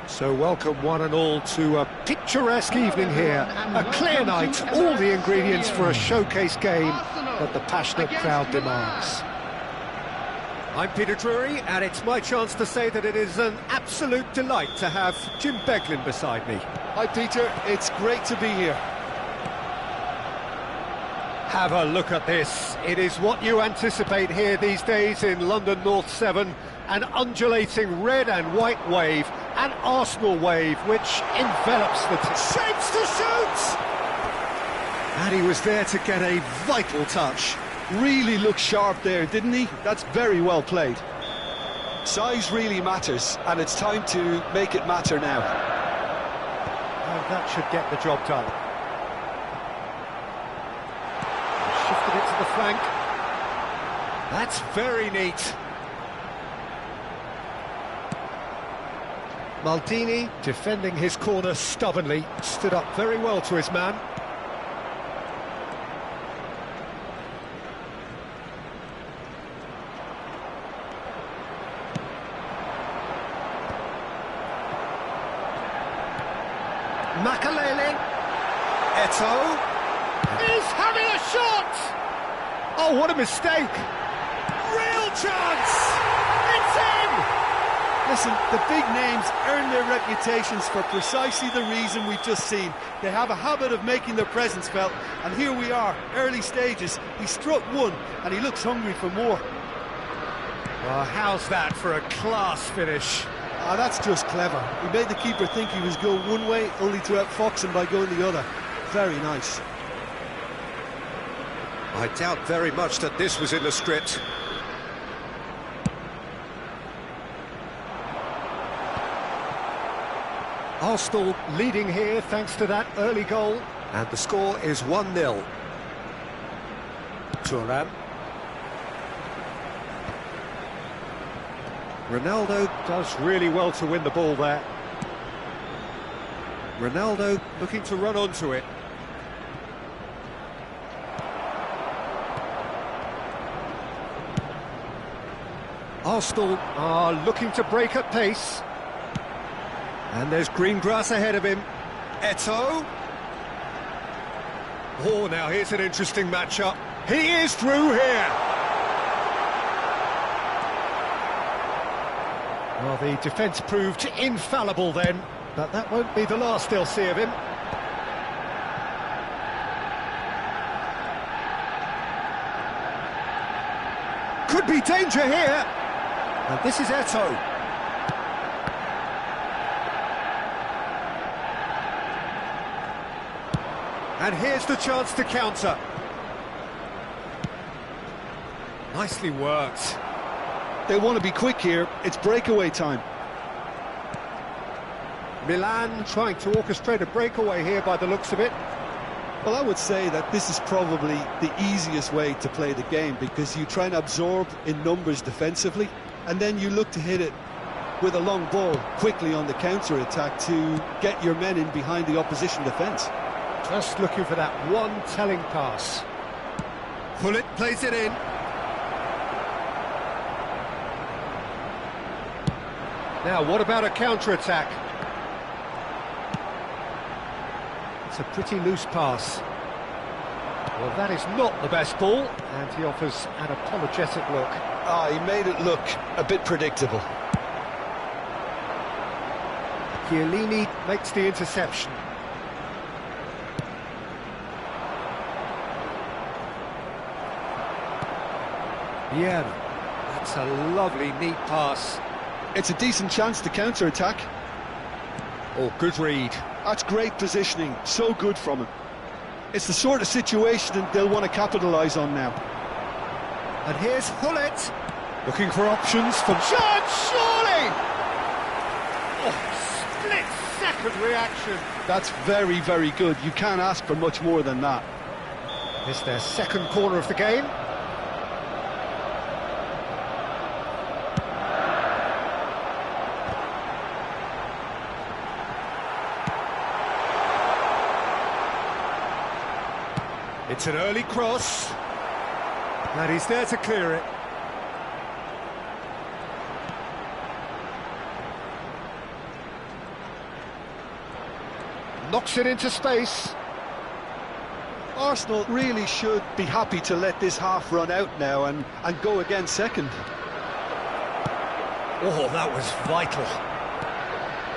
So welcome one and all to a picturesque evening here, a clear night, all the ingredients for a showcase game that the passionate crowd demands. I'm Peter Drury, and it's my chance to say that it is an absolute delight to have Jim Beglin beside me. Hi Peter, it's great to be here. Have a look at this. It is what you anticipate here these days in London North 7, an undulating red and white wave, an Arsenal wave which envelops the shapes to shoot! And he was there to get a vital touch. Really looked sharp there, didn't he? That's very well played. Size really matters, and it's time to make it matter now. And that should get the job done. Shifted it to the flank. That's very neat. Maldini, defending his corner stubbornly, stood up very well to his man. Makalele. Eto'o. He's having a shot! Oh, what a mistake! Real chance! It's in! Listen, the big names earn their reputations for precisely the reason we've just seen. They have a habit of making their presence felt, and here we are, early stages. He struck one, and he looks hungry for more. Well, how's that for a class finish? Ah, that's just clever. He made the keeper think he was going one way, only to outfox him by going the other. Very nice. I doubt very much that this was in the script. Arsenal leading here thanks to that early goal. And the score is 1-0. Thuram. Ronaldo does really well to win the ball there. Ronaldo looking to run onto it. Arsenal are looking to break at pace. And there's green grass ahead of him. Eto'o. Oh, now here's an interesting matchup. He is through here. Well, the defence proved infallible then, but that won't be the last they'll see of him. Could be danger here. And this is Eto'o. And here's the chance to counter. Nicely worked. They want to be quick here. It's breakaway time. Milan trying to orchestrate a breakaway here by the looks of it. Well, I would say that this is probably the easiest way to play the game, because you try and absorb in numbers defensively, and then you look to hit it with a long ball quickly on the counter-attack to get your men in behind the opposition defence. Just looking for that one telling pass. Pullet plays it in. Now, what about a counter-attack? It's a pretty loose pass. Well, that is not the best ball, and he offers an apologetic look. Ah, he made it look a bit predictable. Chiellini makes the interception. Vieira. That's a lovely, neat pass. It's a decent chance to counter-attack. Oh, good read. That's great positioning, so good from him. It's the sort of situation that they'll want to capitalise on now. And here's Hullet, looking for options from George, surely! Oh, split-second reaction. That's very, very good. You can't ask for much more than that. It's their second corner of the game. It's an early cross, and he's there to clear it. Knocks it into space. Arsenal really should be happy to let this half run out now and go again second. Oh, that was vital.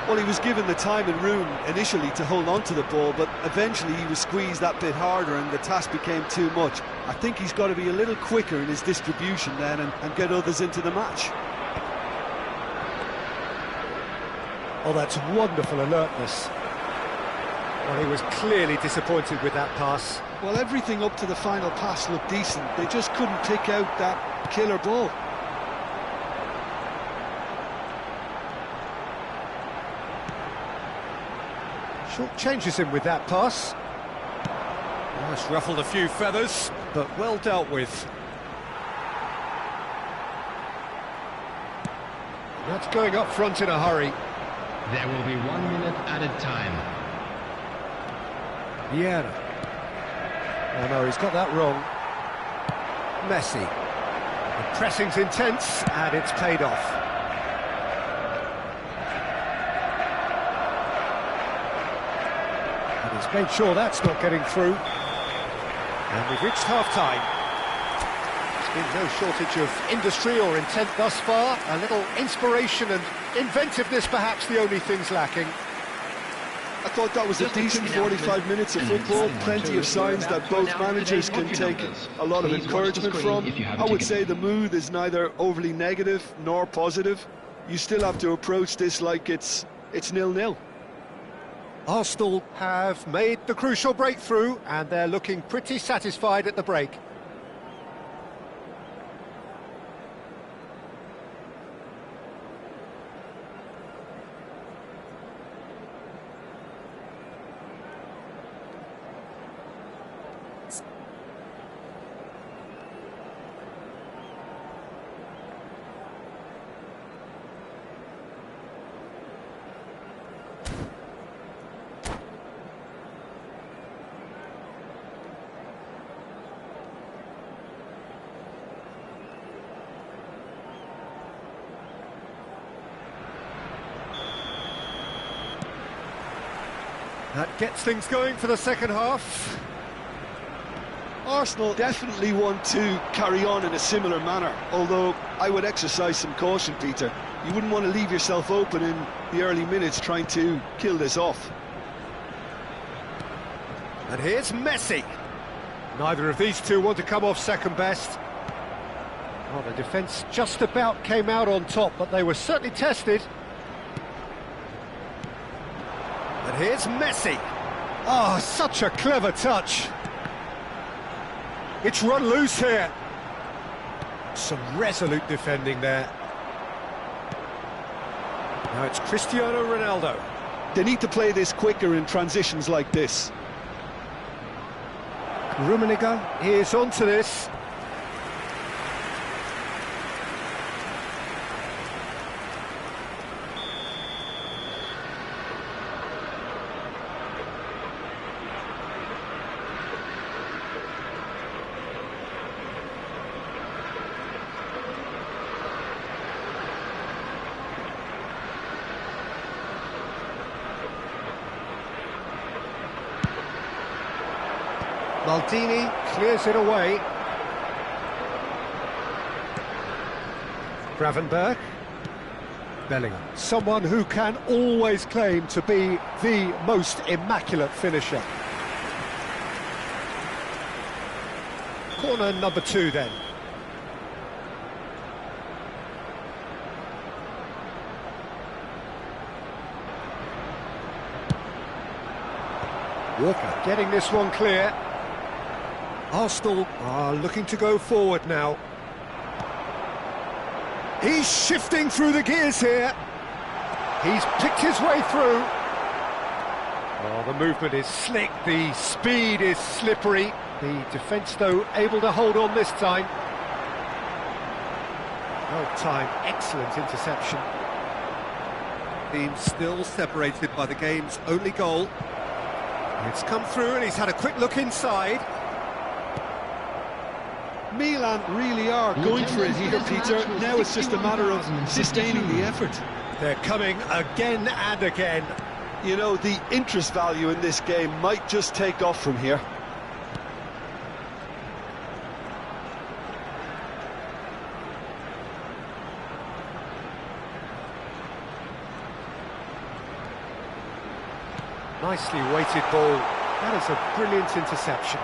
Well, he was given the time and room initially to hold on to the ball, but eventually he was squeezed that bit harder and the task became too much. I think he's got to be a little quicker in his distribution then and get others into the match. Oh, that's wonderful alertness. Well, he was clearly disappointed with that pass. Well, everything up to the final pass looked decent. They just couldn't pick out that killer ball. Short changes him with that pass. Oh, it's ruffled a few feathers, but well dealt with. That's going up front in a hurry. There will be 1 minute added time. Vieira. Oh no, he's got that wrong. Messi. The pressing's intense, and it's paid off. And he's made sure that's not getting through. And we've reached half-time. There's been no shortage of industry or intent thus far. A little inspiration and inventiveness, perhaps, the only things lacking. I thought that was a decent 45 minutes of football, plenty of signs that both managers can take a lot of encouragement from. I would say the mood is neither overly negative nor positive. You still have to approach this like it's 0-0. Arsenal have made the crucial breakthrough, and they're looking pretty satisfied at the break. That gets things going for the second half. Arsenal definitely want to carry on in a similar manner, although I would exercise some caution, Peter. You wouldn't want to leave yourself open in the early minutes trying to kill this off. And here's Messi. Neither of these two want to come off second best. Well, the defence just about came out on top, but they were certainly tested. And here's Messi. Oh, such a clever touch. It's run loose here. Some resolute defending there. Now it's Cristiano Ronaldo. They need to play this quicker in transitions like this. Rummenigge is onto this. Maldini clears it away. Gravenberg. Bellingham. Someone who can always claim to be the most immaculate finisher. Corner number 2 then. Walker getting this one clear. Arsenal are looking to go forward now. He's shifting through the gears here. He's picked his way through. Oh, the movement is slick, the speed is slippery. The defence, though, able to hold on this time. Well timed, excellent interception. Team still separated by the game's only goal. It's come through and he's had a quick look inside. Milan really are going for it here, Peter. Now it's just a matter of sustaining the effort. They're coming again and again. You know, the interest value in this game might just take off from here. Nicely weighted ball. That is a brilliant interception.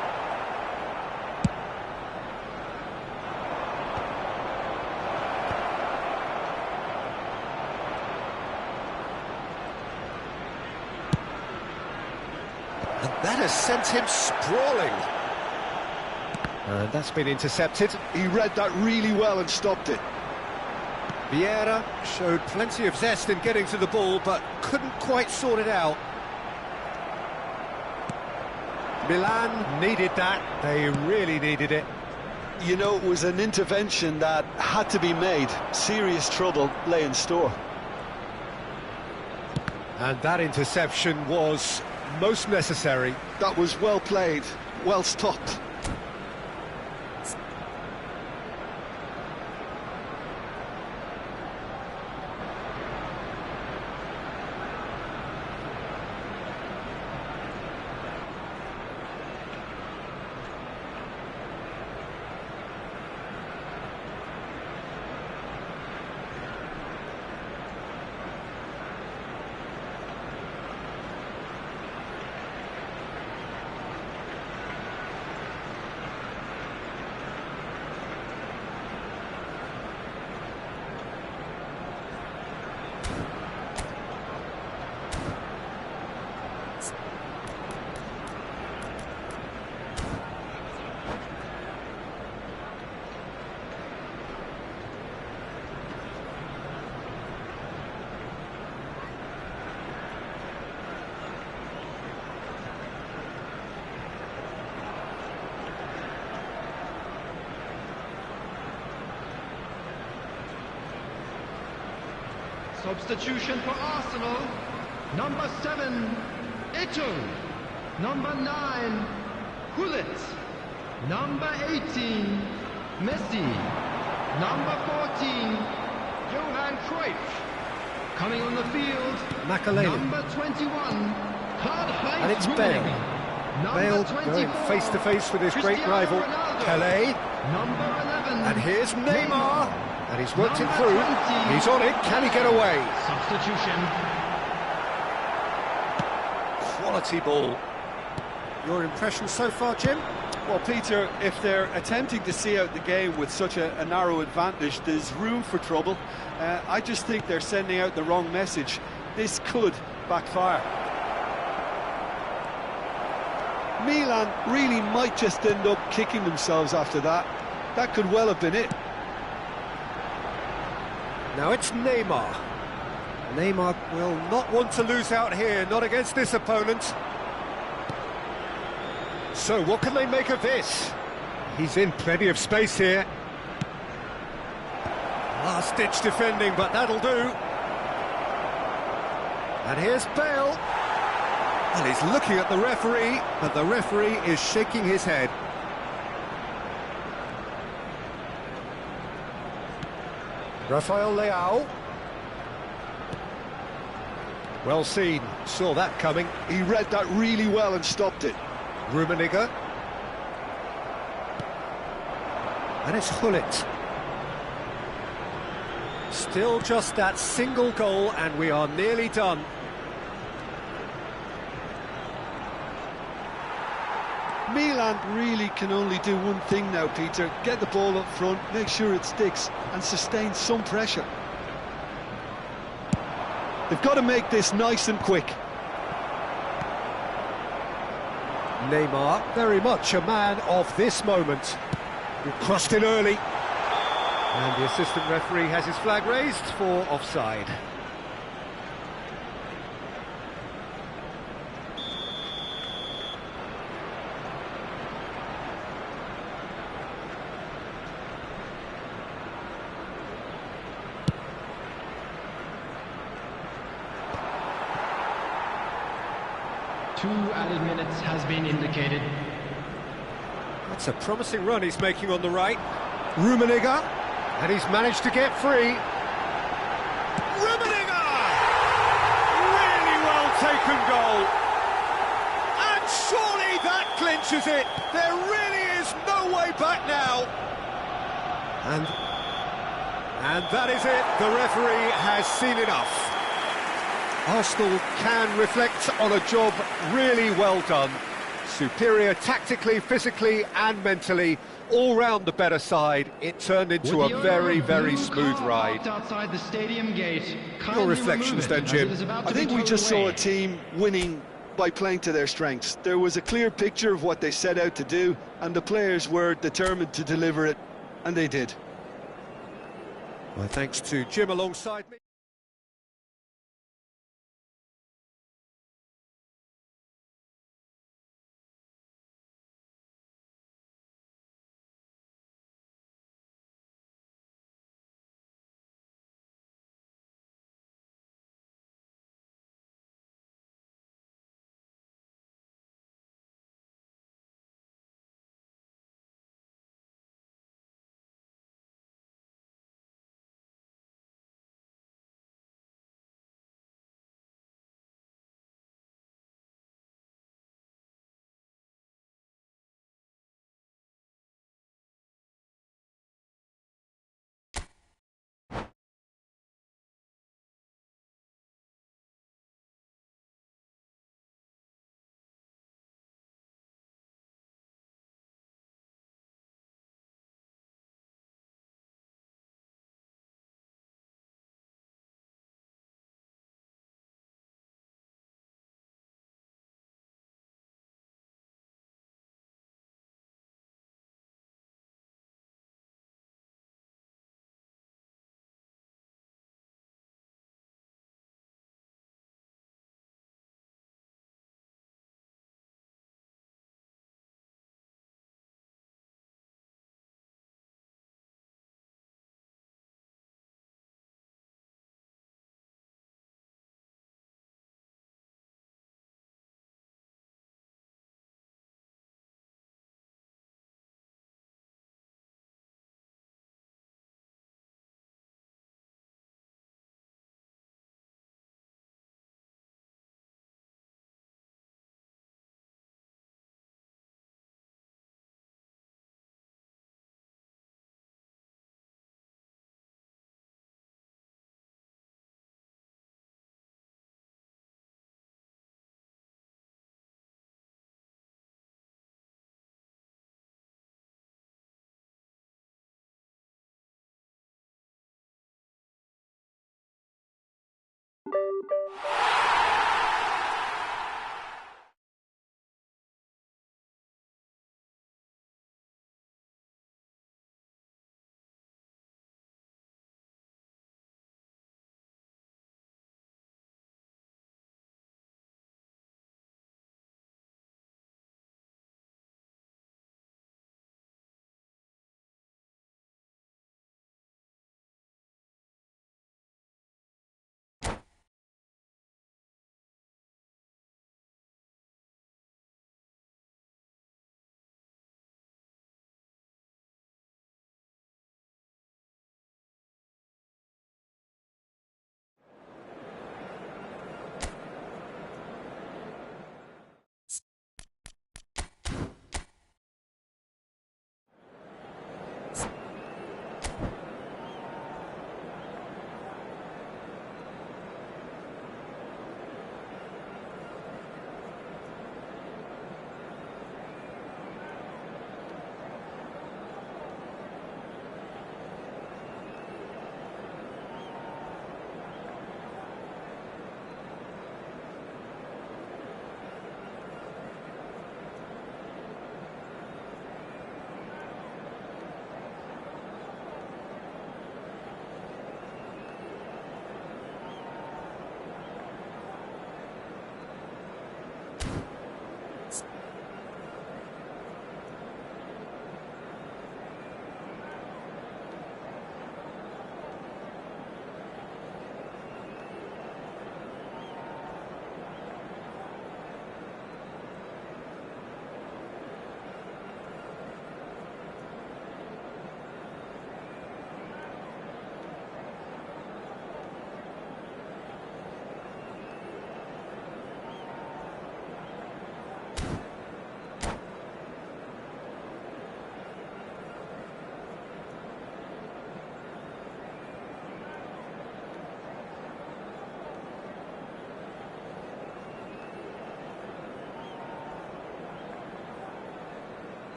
And that has sent him sprawling. And that's been intercepted. He read that really well and stopped it. Vieira showed plenty of zest in getting to the ball, but couldn't quite sort it out. Milan needed that. They really needed it. You know, it was an intervention that had to be made. Serious trouble lay in store. And that interception was most necessary. That was well played, well stopped. Substitution for Arsenal. Number 7, Eto'o. Number 9, Gullit. Number 18, Messi. Number 14, Johan Cruyff. Coming on the field, Makelele. number 21, Karl-Heinz And it's Rummenigge. Bale. Number Bale going 24, face to face with his great Cristiano rival, Ronaldo. Pelé. Number 11, And here's Neymar. And he's worked him Number through. 20. He's on it. Can he get away? Substitution. Quality ball. Your impression so far, Jim? Well, Peter, if they're attempting to see out the game with such a narrow advantage, there's room for trouble. I just think they're sending out the wrong message. This could backfire. Milan really might just end up kicking themselves after that. That could well have been it. Now it's Neymar. Neymar will not want to lose out here, not against this opponent. So what can they make of this? He's in plenty of space here. Last-ditch defending, but that'll do. And here's Bale. And he's looking at the referee, but the referee is shaking his head. Rafael Leao. Well seen, saw that coming. He read that really well and stopped it. Rummenigge. And it's Gullit. Still just that single goal and we are nearly done. Milan really can only do one thing now, Peter. Get the ball up front, make sure it sticks and sustain some pressure. They've got to make this nice and quick. Neymar, very much a man of this moment. He crossed in early. And the assistant referee has his flag raised for offside. Two added minutes has been indicated. That's a promising run he's making on the right. Rummenigge, and he's managed to get free. Rummenigge! Really well taken launches it. There really is no way back now. And that is it. The referee has seen enough. Arsenal can reflect on a job really well done. Superior tactically, physically and mentally. All round the better side. It turned into a very, very smooth ride. Outside the stadium gate. Your reflections then, Jim? I think we just saw a team winning by playing to their strengths. There was a clear picture of what they set out to do, and the players were determined to deliver it, and they did. My thanks to Jim alongside me.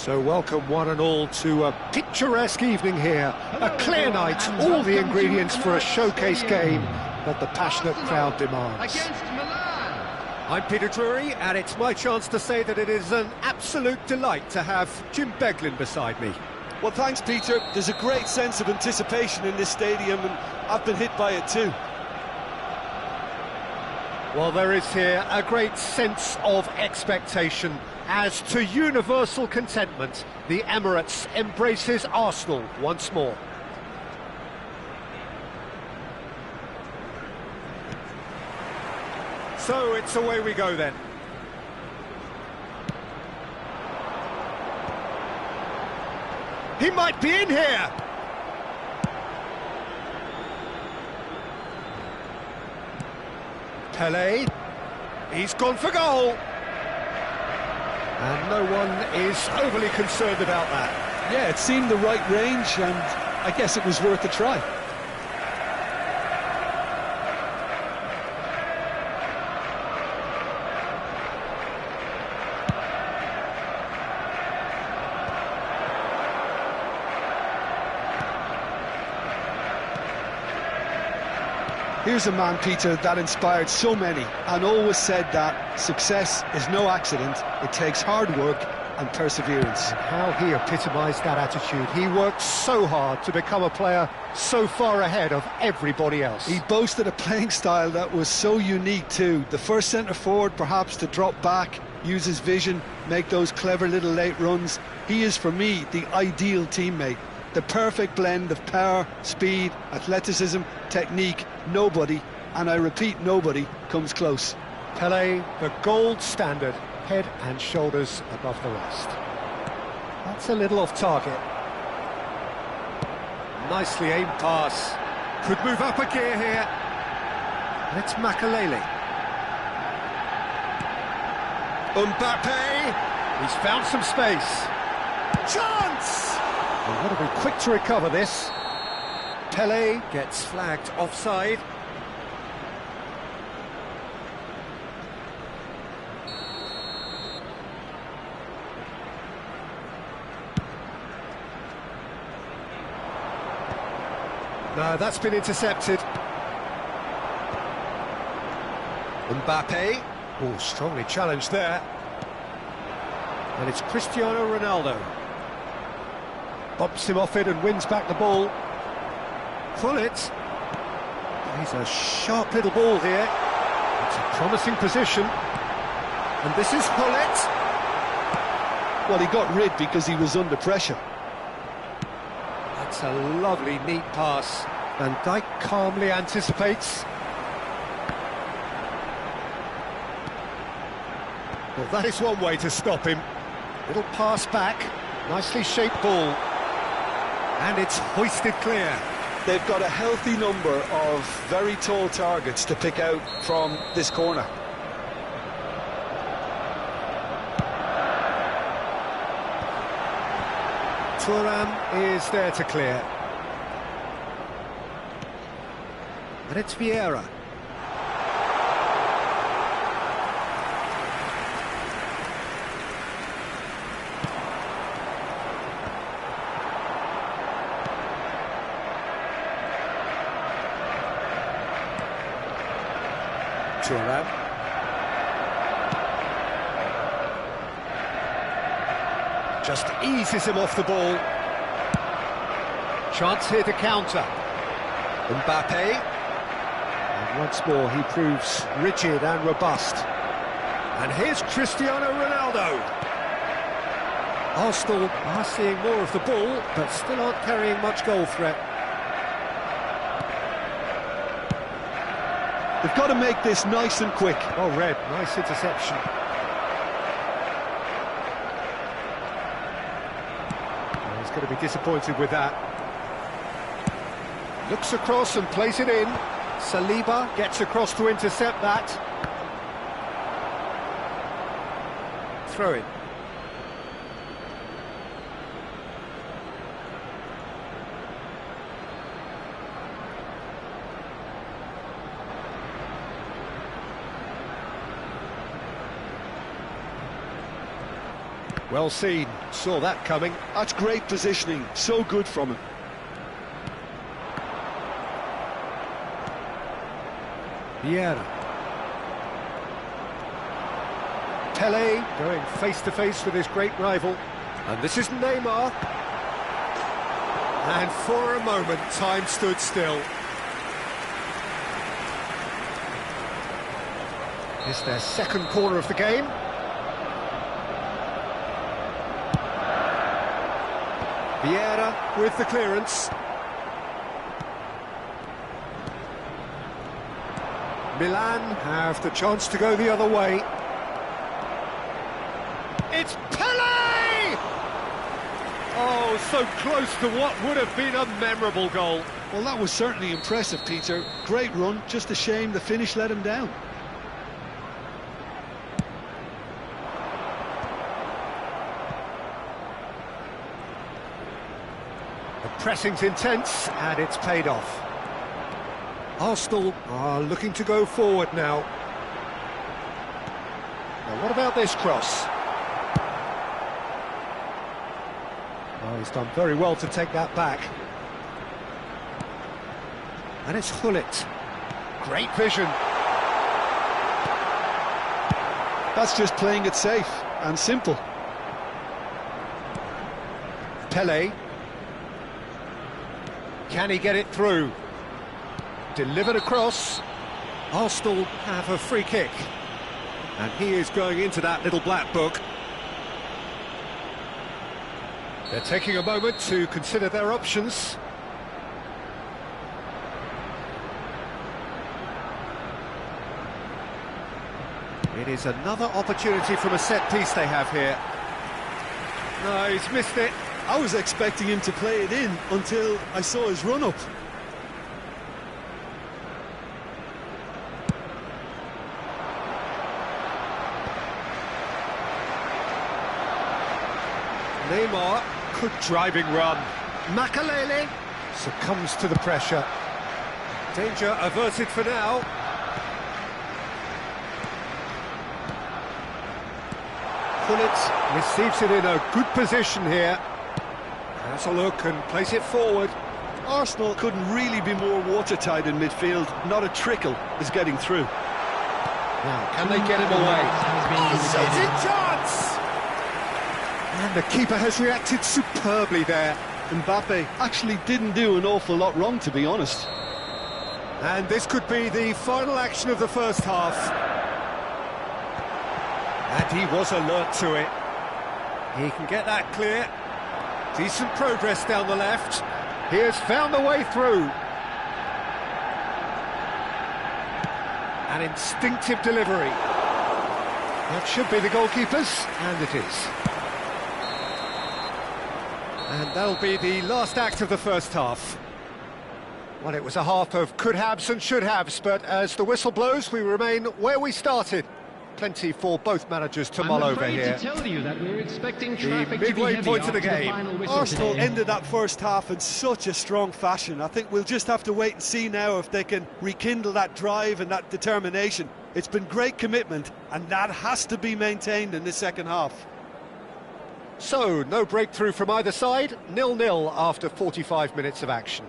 So welcome one and all to a picturesque evening here. A clear night, all the ingredients for a showcase game that the passionate crowd demands. Against Milan. I'm Peter Drury, and it's my chance to say that it is an absolute delight to have Jim Beglin beside me. Well, thanks, Peter. There's a great sense of anticipation in this stadium, and I've been hit by it too. Well, there is here a great sense of expectation as, to universal contentment, the Emirates embraces Arsenal once more. So it's away we go then. He might be in here! Pele, he's gone for goal. And no one is overly concerned about that. Yeah, it seemed the right range, and I guess it was worth a try. Here's a man, Peter, that inspired so many and always said that success is no accident, it takes hard work and perseverance. How he epitomised that attitude. He worked so hard to become a player so far ahead of everybody else. He boasted a playing style that was so unique too. The first centre-forward perhaps to drop back, use his vision, make those clever little late runs. He is, for me, the ideal teammate. The perfect blend of power, speed, athleticism, technique. Nobody, and I repeat, nobody, comes close. Pele, the gold standard, head and shoulders above the rest. That's a little off target. Nicely aimed pass. Could move up a gear here. And it's Makelele. Mbappe! He's found some space. Chance! They've got to be quick to recover this. Pele gets flagged offside. No, that's been intercepted. Mbappe. Oh, strongly challenged there. And it's Cristiano Ronaldo. Bumps him off it and wins back the ball. Gullit. He's a sharp little ball here. It's a promising position. And this is Gullit. Well, he got rid because he was under pressure. That's a lovely, neat pass. Van Dijk calmly anticipates. Well, that is one way to stop him. Little pass back. Nicely shaped ball. And it's hoisted clear. They've got a healthy number of very tall targets to pick out from this corner. Thuram is there to clear. And it's Vieira. Thuram. Just eases him off the ball. Chance here to counter. Mbappe. And once more he proves rigid and robust. And here's Cristiano Ronaldo. Arsenal are seeing more of the ball, but still aren't carrying much goal threat. They've got to make this nice and quick. Oh, Red, nice interception. Oh, he's going to be disappointed with that. Looks across and plays it in. Saliba gets across to intercept that. Throw in. Well seen, saw that coming. That's great positioning, so good from him. Vieira. Pele going face-to-face with his great rival. And this is Neymar. And for a moment, time stood still. It's their second corner of the game. Vieira with the clearance. Milan have the chance to go the other way. It's Pele! Oh, so close to what would have been a memorable goal. Well, that was certainly impressive, Peter. Great run, just a shame the finish let him down. The pressing's intense, and it's paid off. Arsenal are looking to go forward now. Now, what about this cross? Oh, he's done very well to take that back. And it's Gullit. Great vision. That's just playing it safe and simple. Pele. Can he get it through? Delivered across. Arsenal have a free kick. And he is going into that little black book. They're taking a moment to consider their options. It is another opportunity from a set piece they have here. No, he's missed it. I was expecting him to play it in until I saw his run-up. Neymar, good driving run. Makelele succumbs to the pressure. Danger averted for now. Gullit receives it in a good position here. Has a look and plays it forward. Arsenal couldn't really be more watertight in midfield. Not a trickle is getting through. Now, can they get him away? It's a chance! And the keeper has reacted superbly there. Mbappe actually didn't do an awful lot wrong, to be honest. And this could be the final action of the first half. And he was alert to it. He can get that clear. Decent progress down the left. He has found the way through. An instinctive delivery. That should be the goalkeeper's, and it is. And that'll be the last act of the first half. Well, it was a half of could-haves and should-haves, but as the whistle blows, we remain where we started. Plenty for both managers to mull over here. I'm afraid to tell you that we're expecting traffic the to be midway heavy point of the after game. final whistle Arsenal today. ended that first half in such a strong fashion. I think we'll just have to wait and see now if they can rekindle that drive and that determination. It's been great commitment, and that has to be maintained in the second half. So, no breakthrough from either side, 0-0 after 45 minutes of action.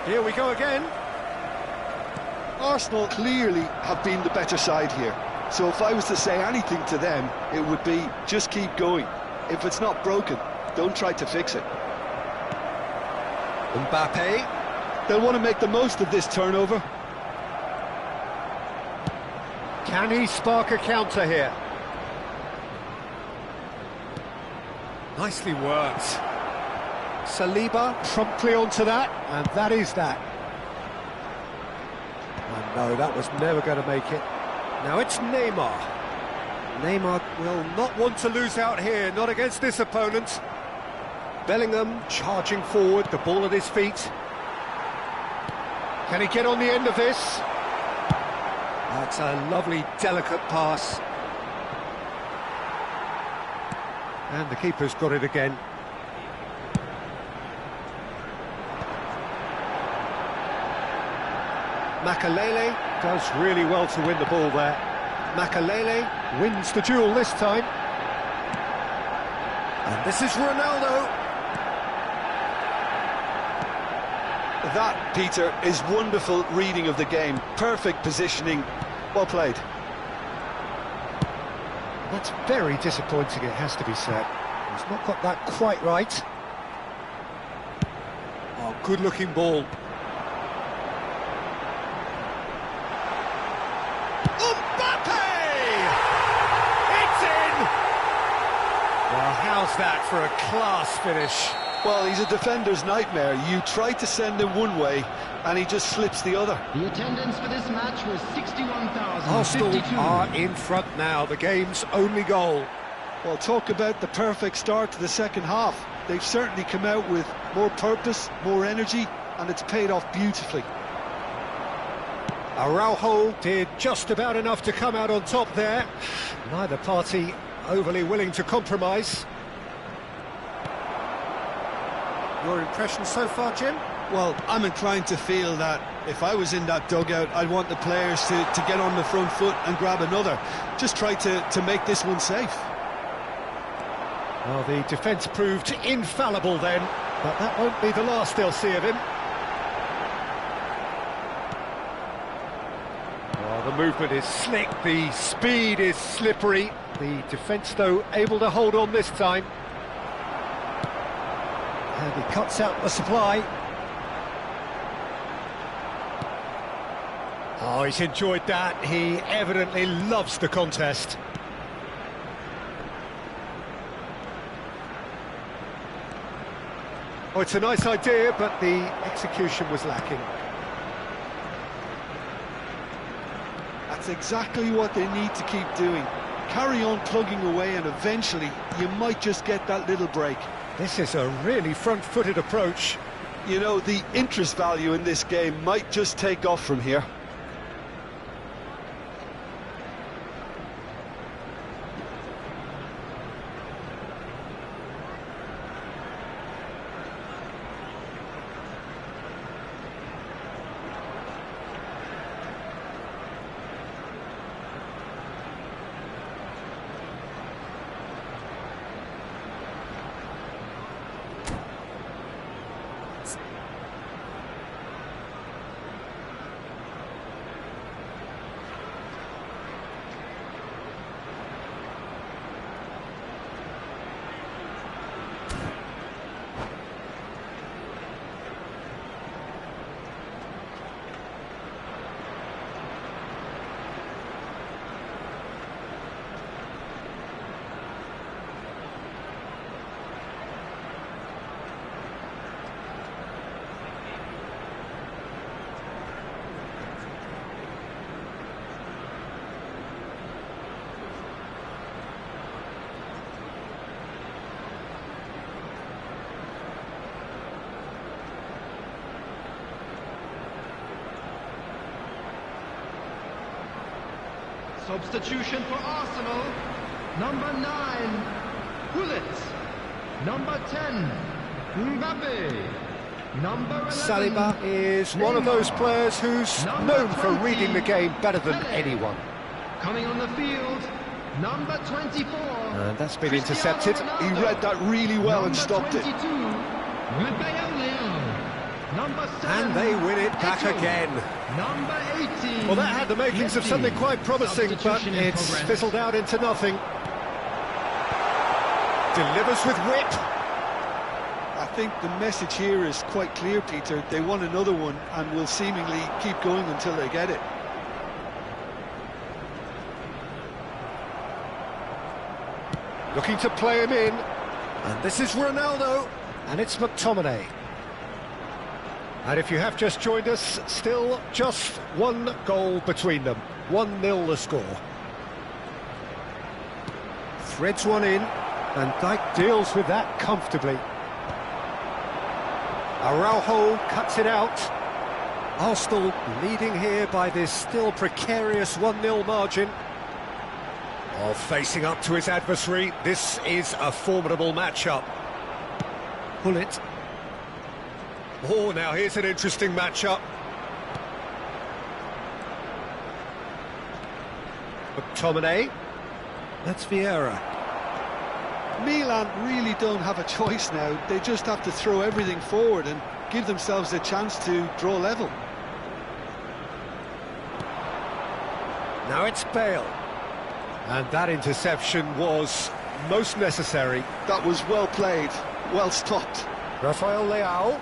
Here we go again. Arsenal clearly have been the better side here. So if I was to say anything to them, it would be just keep going. If it's not broken, don't try to fix it. Mbappe. They'll want to make the most of this turnover. Can he spark a counter here? Nicely worked. Saliba promptly onto that, and that is that. And no, that was never going to make it. Now it's Neymar. Neymar will not want to lose out here, not against this opponent. Bellingham charging forward, the ball at his feet. Can he get on the end of this? That's a lovely, delicate pass. And the keeper's got it again. Makalele does really well to win the ball there. Makalele wins the duel this time. And this is Ronaldo. That, Peter, is wonderful reading of the game. Perfect positioning. Well played. That's very disappointing, it has to be said. He's not got that quite right. Oh, good-looking ball. Well, how's that for a class finish? Well, he's a defender's nightmare. You try to send him one way, and he just slips the other. The attendance for this match was 61,052. Arsenal are in front now, the game's only goal. Well, talk about the perfect start to the second half. They've certainly come out with more purpose, more energy, and it's paid off beautifully. Araujo did just about enough to come out on top there. Neither party overly willing to compromise. Your impression so far, Jim? Well, I'm inclined to feel that if I was in that dugout, I'd want the players to get on the front foot and grab another. Just try to make this one safe. Well, the defence proved infallible then, but that won't be the last they'll see of him. Well, the movement is slick, the speed is slippery. The defence, though, able to hold on this time. And he cuts out the supply. Oh, he's enjoyed that. He evidently loves the contest. Oh, it's a nice idea, but the execution was lacking. That's exactly what they need to keep doing. Carry on plugging away, and eventually you might just get that little break. This is a really front-footed approach. You know, the interest value in this game might just take off from here. Substitution for Arsenal. Number 9, Gullit. Number 10, Mbappe. Number 11, Saliba is one of those players who's known for reading the game better than anyone. Coming on the field, number 24. And that's been intercepted. He read that really well and stopped it. Number 7, And they win it back Eto. again. Number 18. Well, that had the makings of something quite promising, but Substitution in it's progress. fizzled out into nothing. Delivers with whip. I think the message here is quite clear, Peter. They want another one and will seemingly keep going until they get it. Looking to play him in. And this is Ronaldo. And it's McTominay. And if you have just joined us, still just one goal between them. 1-0 the score. Threads one in, and Dijk deals with that comfortably. Araujo cuts it out. Arsenal leading here by this still precarious 1-0 margin. Oh, facing up to his adversary, this is a formidable matchup. Bullet. Oh, now here's an interesting matchup. McTominay. That's Vieira. Milan really don't have a choice now. They just have to throw everything forward and give themselves a chance to draw level. Now it's Bale. And that interception was most necessary. That was well played, well stopped. Rafael Leao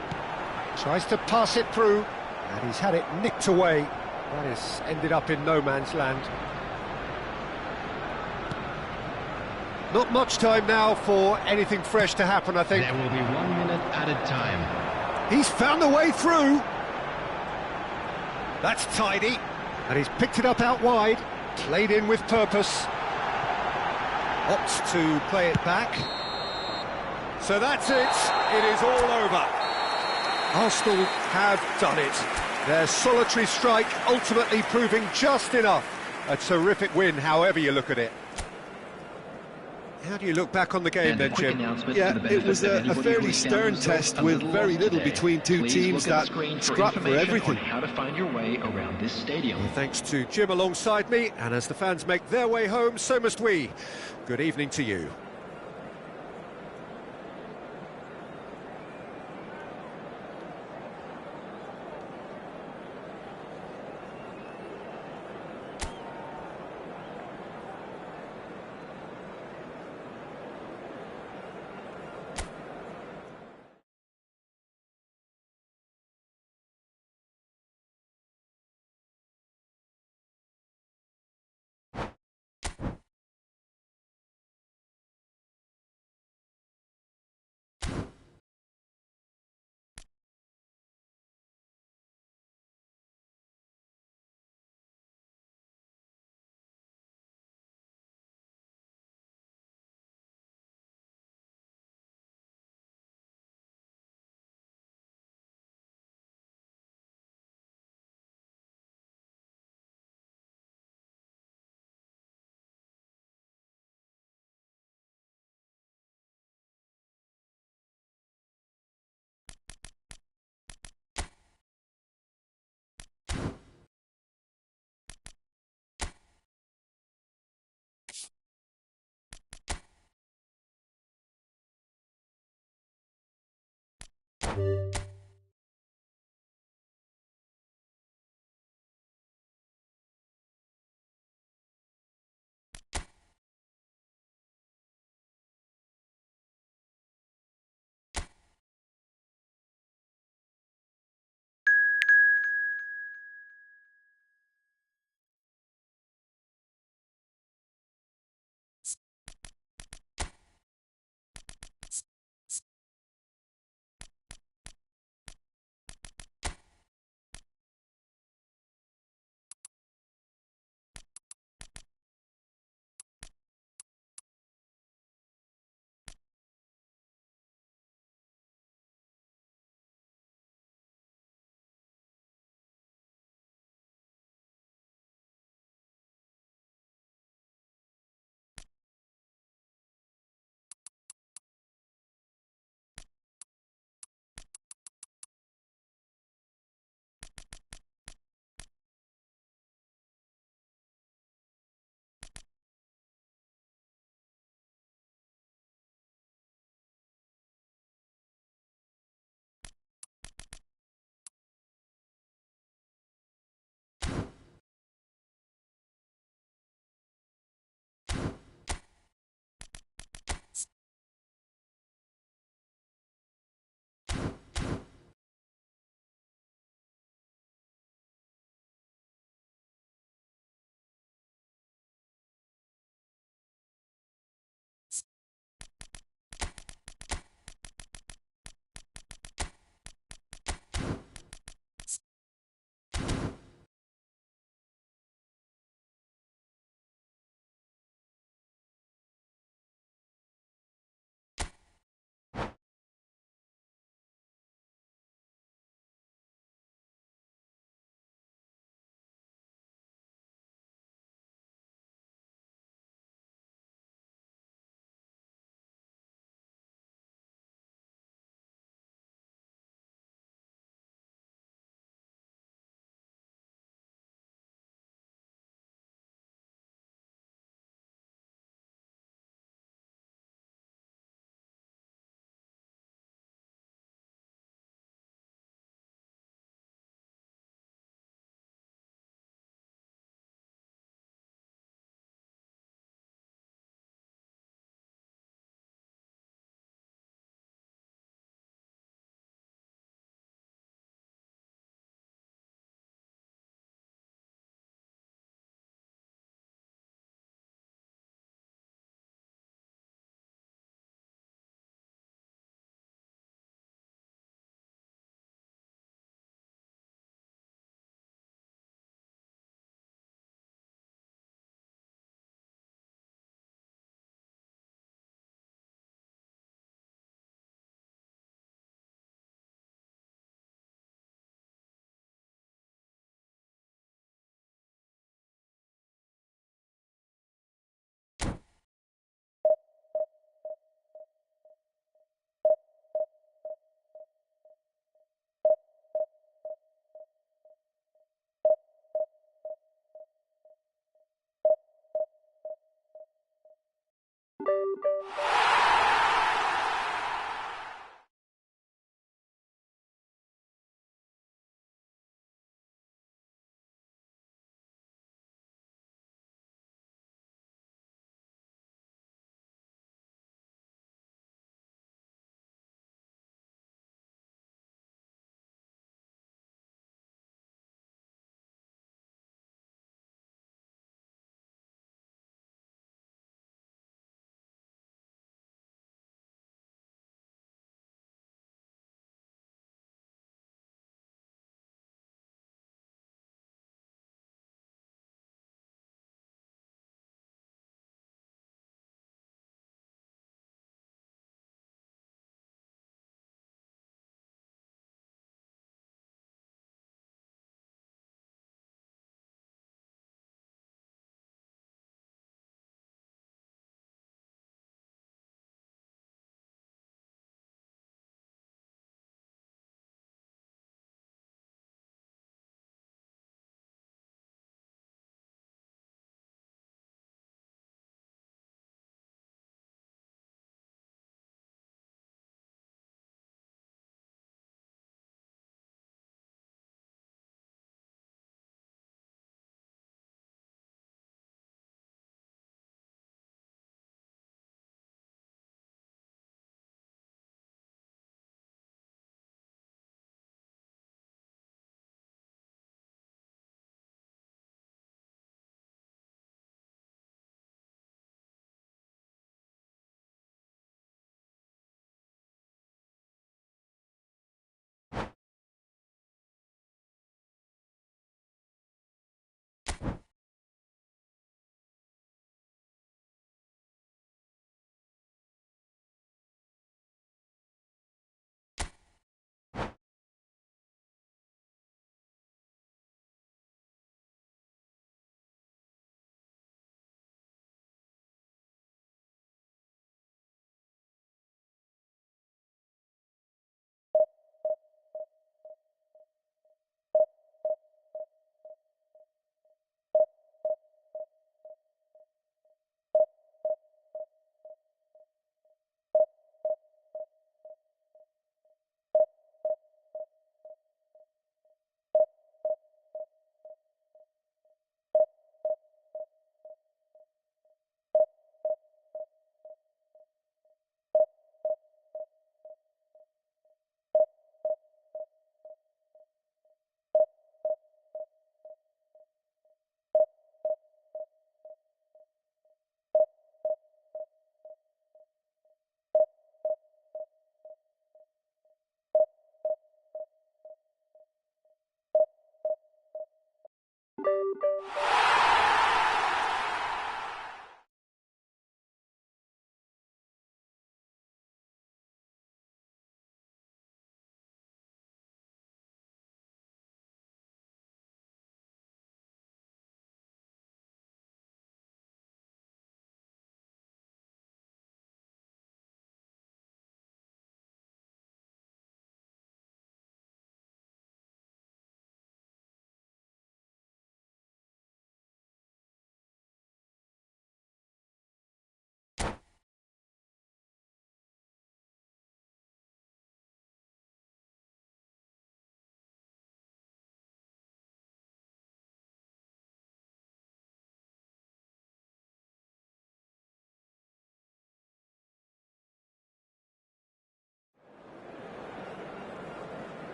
tries to pass it through, and he's had it nicked away. That has ended up in no man's land. Not much time now for anything fresh to happen, I think. There will be 1 minute added time. He's found a way through. That's tidy. And he's picked it up out wide. Played in with purpose. Opts to play it back. So that's it. It is all over. Arsenal have done it. Their solitary strike ultimately proving just enough. A terrific win, however you look at it. How do you look back on the game then, Jim? Yeah, it was a fairly stern test with very little between two teams that scrapped for everything. How to find your way around this stadium. Well, thanks to Jim alongside me, and as the fans make their way home, so must we. Good evening to you.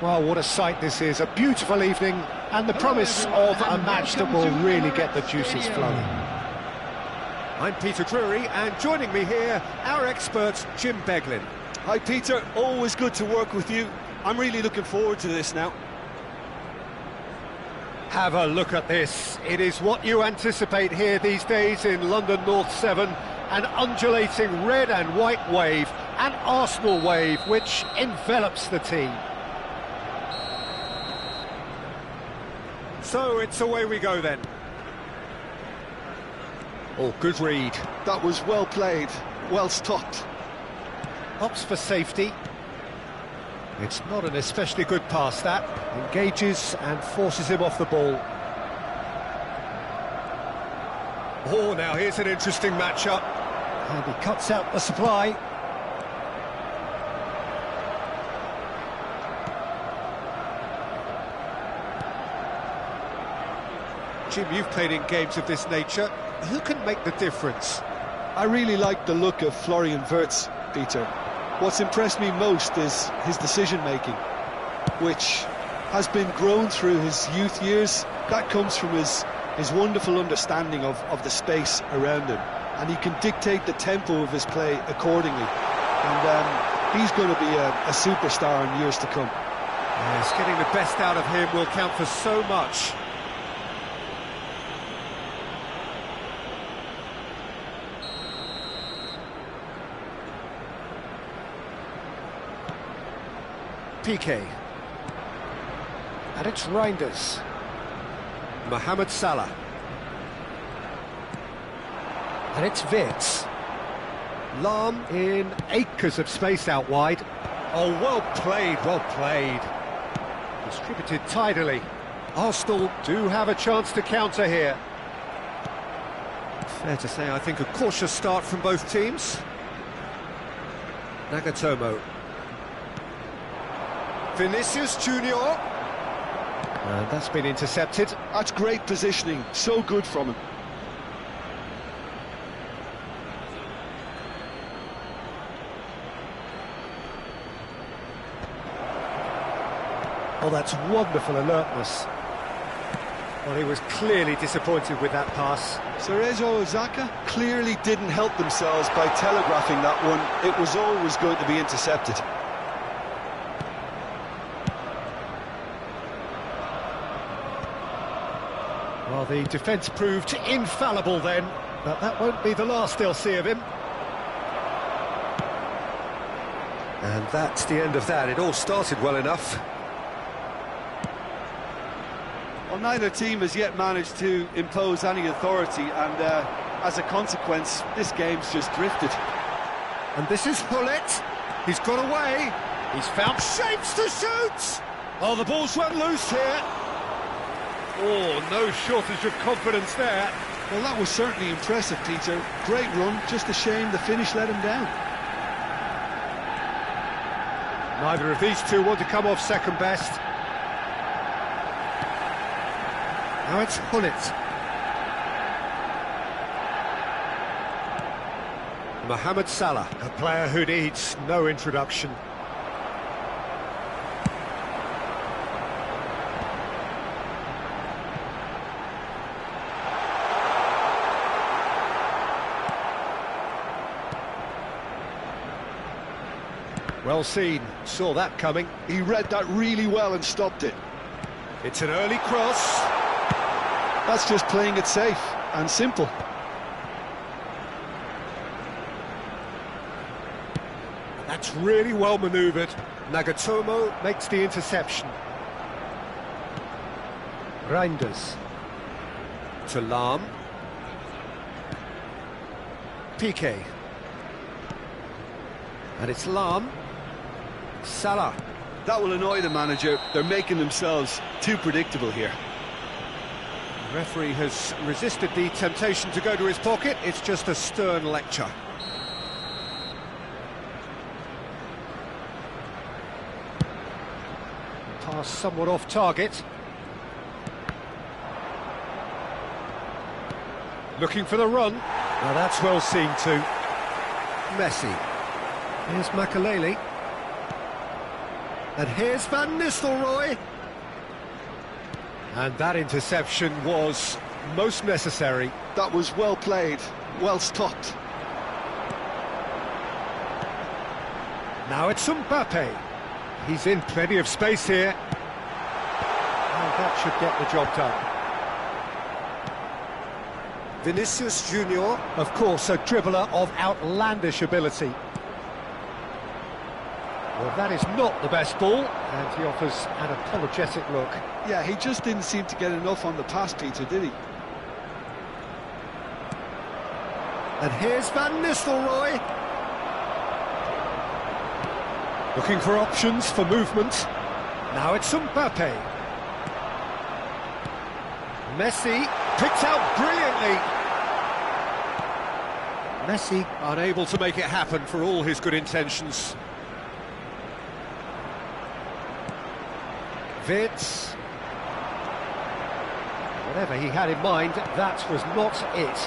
Well, what a sight this is, a beautiful evening, and the promise of a match that will really get the juices flowing. I'm Peter Drury, and joining me here, our expert, Jim Beglin. Hi Peter, always good to work with you. I'm really looking forward to this now. Have a look at this. It is what you anticipate here these days in London North 7, an undulating red and white wave, an Arsenal wave which envelops the team. So it's away we go then. Oh, good read. That was well played, well stopped. Opts for safety. It's not an especially good pass, that. Engages and forces him off the ball. Oh, now here's an interesting matchup. And he cuts out the supply. Jim, you've played in games of this nature. Who can make the difference? I really like the look of Florian Wirtz, Peter. What's impressed me most is his decision-making, which has been grown through his youth years. That comes from his wonderful understanding of the space around him, and he can dictate the tempo of his play accordingly. And he's going to be a superstar in years to come. Yes, getting the best out of him will count for so much. Piqué. And it's Reinders. Mohamed Salah. And it's Wirtz. Lahm in acres of space out wide. Oh, well played, well played. Distributed tidily. Arsenal do have a chance to counter here. Fair to say, I think a cautious start from both teams. Nagatomo. Vinicius Junior. And that's been intercepted. That's great positioning, so good from him. Oh, that's wonderful alertness. Well, he was clearly disappointed with that pass. Cerezo Osaka clearly didn't help themselves by telegraphing that one. It was always going to be intercepted. Well, the defence proved infallible then, but that won't be the last they'll see of him. And that's the end of that. It all started well enough. Well, neither team has yet managed to impose any authority, and as a consequence, this game's just drifted. And this is Hullet. He's got away. He's found shapes to shoot. Oh, the ball's run loose here. Oh, no shortage of confidence there. Well, that was certainly impressive, Peter. Great run, just a shame the finish let him down. Neither of these two want to come off second best. Now it's Hullet. Mohamed Salah, a player who needs no introduction. Well seen, saw that coming. He read that really well and stopped it. It's an early cross. That's just playing it safe and simple. That's really well manoeuvred. Nagatomo makes the interception. Reinders. To Lahm. Piqué. And it's Lahm. Salah. That will annoy the manager. They're making themselves too predictable here. The referee has resisted the temptation to go to his pocket. It's just a stern lecture. Pass somewhat off target. Looking for the run. Now that's well seen too. Messi. Here's Makaleli. And here's Van Nistelrooy. And that interception was most necessary. That was well played, well stopped. Now it's Mbappe. He's in plenty of space here. And that should get the job done. Vinicius Junior, of course, a dribbler of outlandish ability. Well, that is not the best ball, and he offers an apologetic look. Yeah, he just didn't seem to get enough on the pass, Peter, did he? And here's Van Nistelrooy. Looking for options for movement. Now it's Mbappe. Messi picked out brilliantly. Messi unable to make it happen for all his good intentions. Wirtz. Whatever he had in mind, that was not it.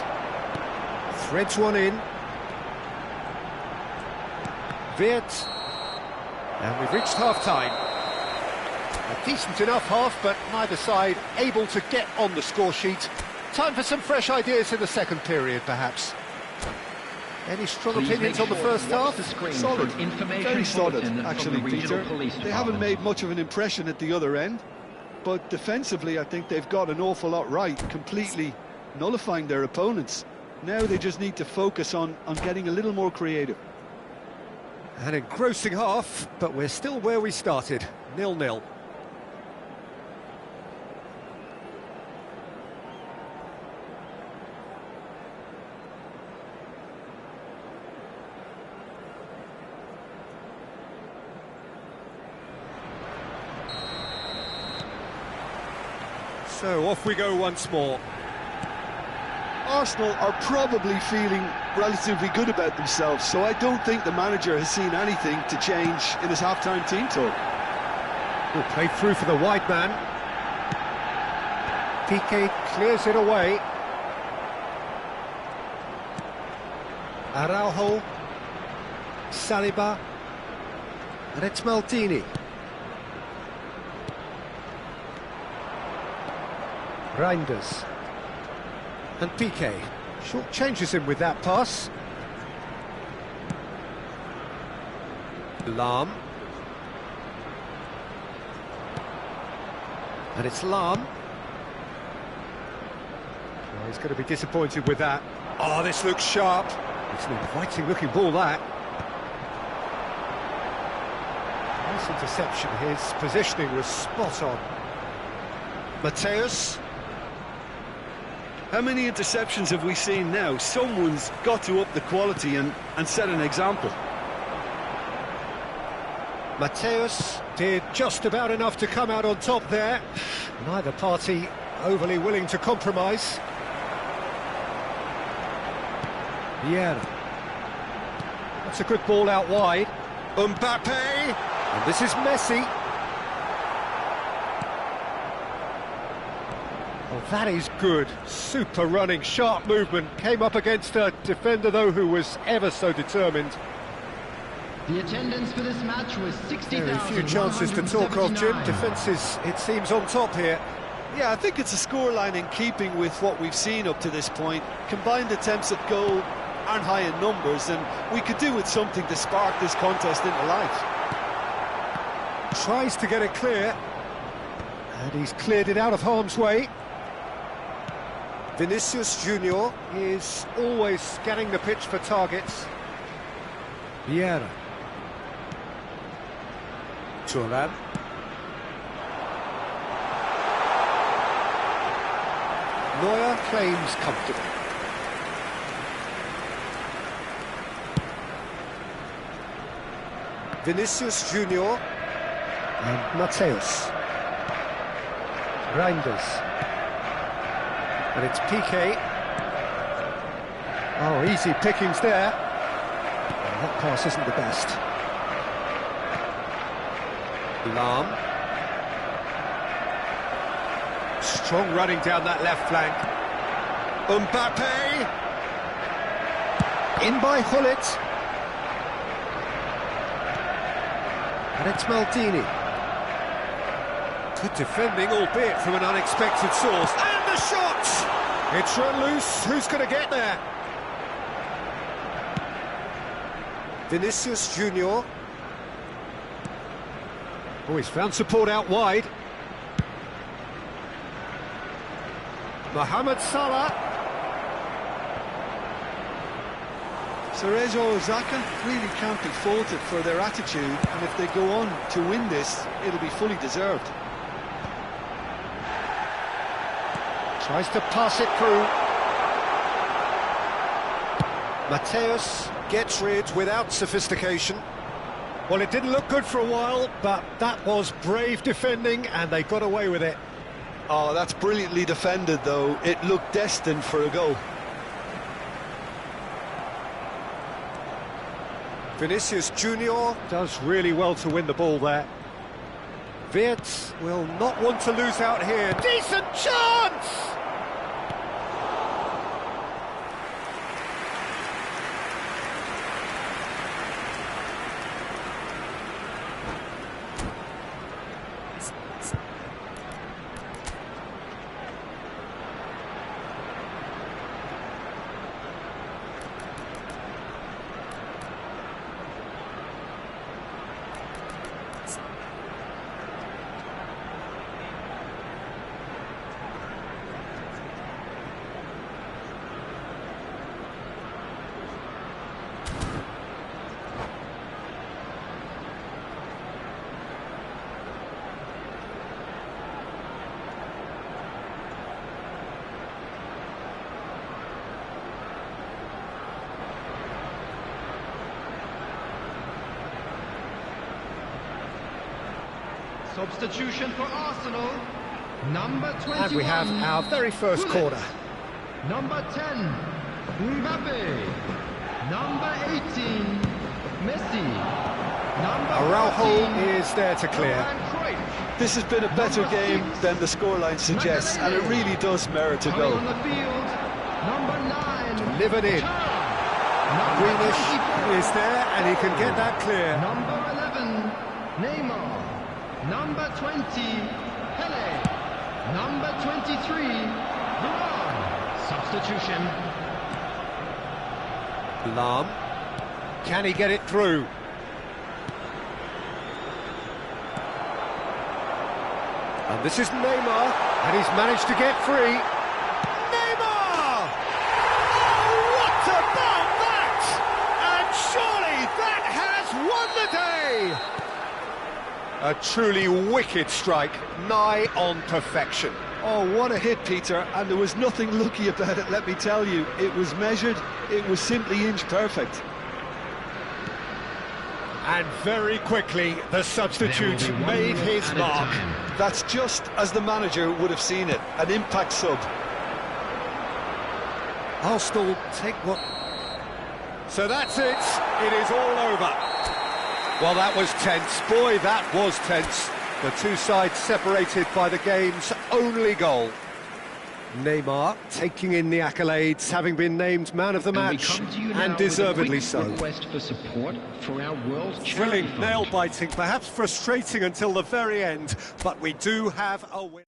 Threads one in. Wirtz. And we've reached half-time. A decent enough half, but neither side able to get on the score sheet. Time for some fresh ideas in the second period, perhaps. Any strong opinions on the first half? Solid, very solid, actually, Peter. They haven't made much of an impression at the other end, but defensively I think they've got an awful lot right, completely nullifying their opponents. Now they just need to focus on getting a little more creative. An engrossing half, but we're still where we started, 0-0. So off we go once more. Arsenal are probably feeling relatively good about themselves, so I don't think the manager has seen anything to change in his half-time team talk. Will play through for the wide man. Piqué clears it away. Araujo. Saliba. And it's Maldini. Reinders. And Piqué short changes him with that pass. Lahm. And it's Lahm. Well, he's going to be disappointed with that. Oh, this looks sharp. It's an inviting looking ball, that. Nice interception. His positioning was spot on. Mateus. How many interceptions have we seen now? Someone's got to up the quality and set an example. Mateus did just about enough to come out on top there. Neither party overly willing to compromise. Vieira. That's a good ball out wide. Mbappe! And this is Messi. Oh, that is good. Super running, sharp movement. Came up against a defender, though, who was ever so determined. The attendance for this match was 60,000. Very few chances to talk of, Jim. Defences, it seems, on top here. Yeah, I think it's a scoreline in keeping with what we've seen up to this point. Combined attempts at goal aren't high in numbers, and we could do with something to spark this contest into life. Tries to get it clear. And he's cleared it out of harm's way. Vinicius Junior is always scanning the pitch for targets. Vieira. Thuram. Neuer claims comfortable. Vinicius Junior. And Mateus. Reinders. And it's Piqué. Oh, easy pickings there. And that pass isn't the best. Lahm. Strong running down that left flank. Mbappe. In by Gullit. And it's Maldini. Good defending, albeit from an unexpected source. And the shot! It's run loose. Who's going to get there? Vinicius Junior. Oh, he's found support out wide. Mohamed Salah. Cerezo Osaka really can't be faulted for their attitude, and if they go on to win this, it'll be fully deserved. Tries to pass it through. Mateus gets rid without sophistication. Well, it didn't look good for a while, but that was brave defending, and they got away with it. Oh, that's brilliantly defended, though. It looked destined for a goal. Vinicius Junior does really well to win the ball there. Wirtz will not want to lose out here. Decent chance! Substitution for Arsenal. Number 21. And we have our very first Gullit. corner. Number 10, Mbappe. Number 18, Messi. Number Araujo 14, is there to clear. Johan Cruyff. This has been a better Number game 6, than the scoreline suggests, and it really does merit a Coming on goal. the field, number 9, Delivered in. Number Greenish 24, is there, and he can get that clear. Number 11, Neymar. Number 20, Pele. Number 23, Varane. Substitution. Lahm. Can he get it through? And this is Neymar, and he's managed to get free. Neymar! Oh, what about that? And surely that has won the day! A truly wicked strike, nigh on perfection. Oh, what a hit, Peter, and there was nothing lucky about it, let me tell you. It was measured, it was simply inch perfect. And very quickly, the substitute There will be made one his at a mark. time. That's just as the manager would have seen it, an impact sub. Arsenal take what... So that's it. It is all over. Well, that was tense. Boy, that was tense. The two sides separated by the game's only goal. Neymar taking in the accolades, having been named man of the And we match, come to you now and with a deservedly quick so. request for support for our World Charity Thrilling, Fund. nail-biting, perhaps frustrating until the very end, but we do have a win.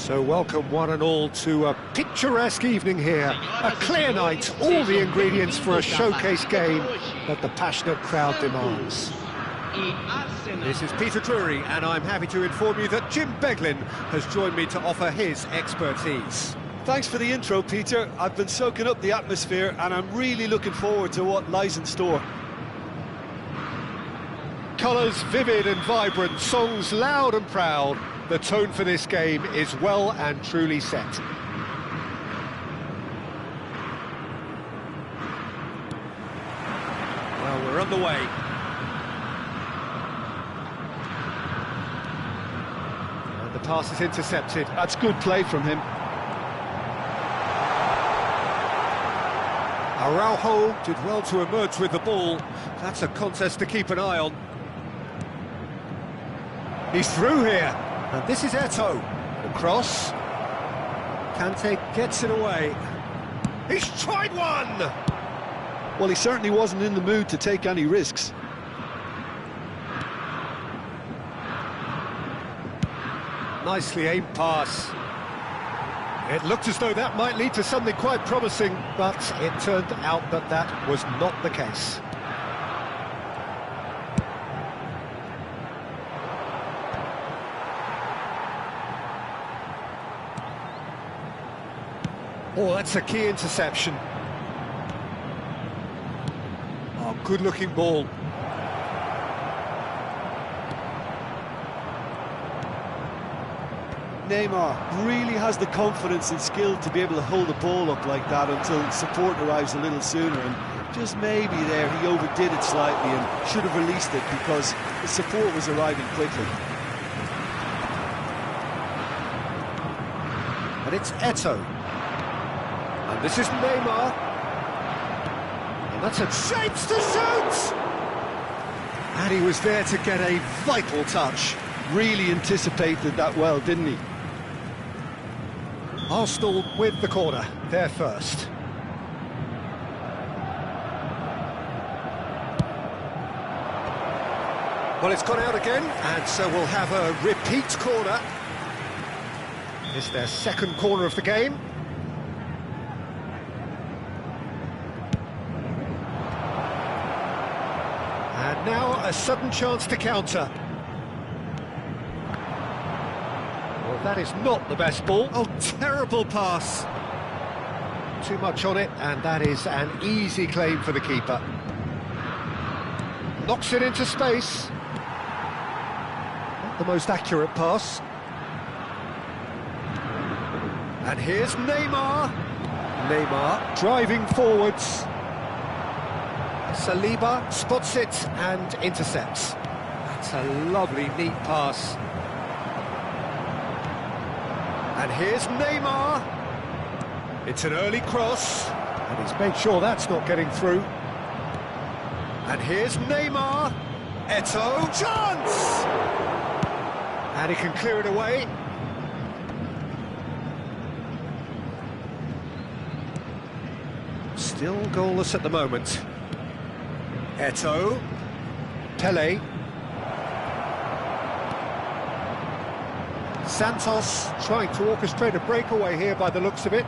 So welcome one and all to a picturesque evening here, a clear night, all the ingredients for a showcase game that the passionate crowd demands. This is Peter Drury, and I'm happy to inform you that Jim Beglin has joined me to offer his expertise. Thanks for the intro, Peter. I've been soaking up the atmosphere and I'm really looking forward to what lies in store. Colours vivid and vibrant, songs loud and proud. The tone for this game is well and truly set. Well, we're on the way. And the pass is intercepted. That's good play from him. Araujo did well to emerge with the ball. That's a contest to keep an eye on. He's through here. And this is Eto'o. The cross. Kante gets it away. He's tried one! Well, he certainly wasn't in the mood to take any risks. Nicely aimed pass. It looked as though that might lead to something quite promising, but it turned out that that was not the case. Oh, that's a key interception. Oh, good-looking ball. Neymar really has the confidence and skill to be able to hold the ball up like that until support arrives a little sooner, and just maybe there he overdid it slightly and should have released it because the support was arriving quickly. And it's Eto'o. And this is Neymar. And that's a chance to shoot! And he was there to get a vital touch. Really anticipated that well, didn't he? Arsenal with the corner, they're first. Well, it's gone out again, and so we'll have a repeat corner. It's their second corner of the game. And now a sudden chance to counter. Well, that is not the best ball. Oh, terrible pass. Too much on it, and that is an easy claim for the keeper. Knocks it into space. Not the most accurate pass. And here's Neymar. Neymar driving forwards. Saliba spots it and intercepts. That's a lovely, neat pass. And here's Neymar. It's an early cross. And he's made sure that's not getting through. And here's Neymar. Eto'o, chance! And he can clear it away. Still goalless at the moment. Eto'o, Pele, Santos trying to orchestrate a breakaway here by the looks of it.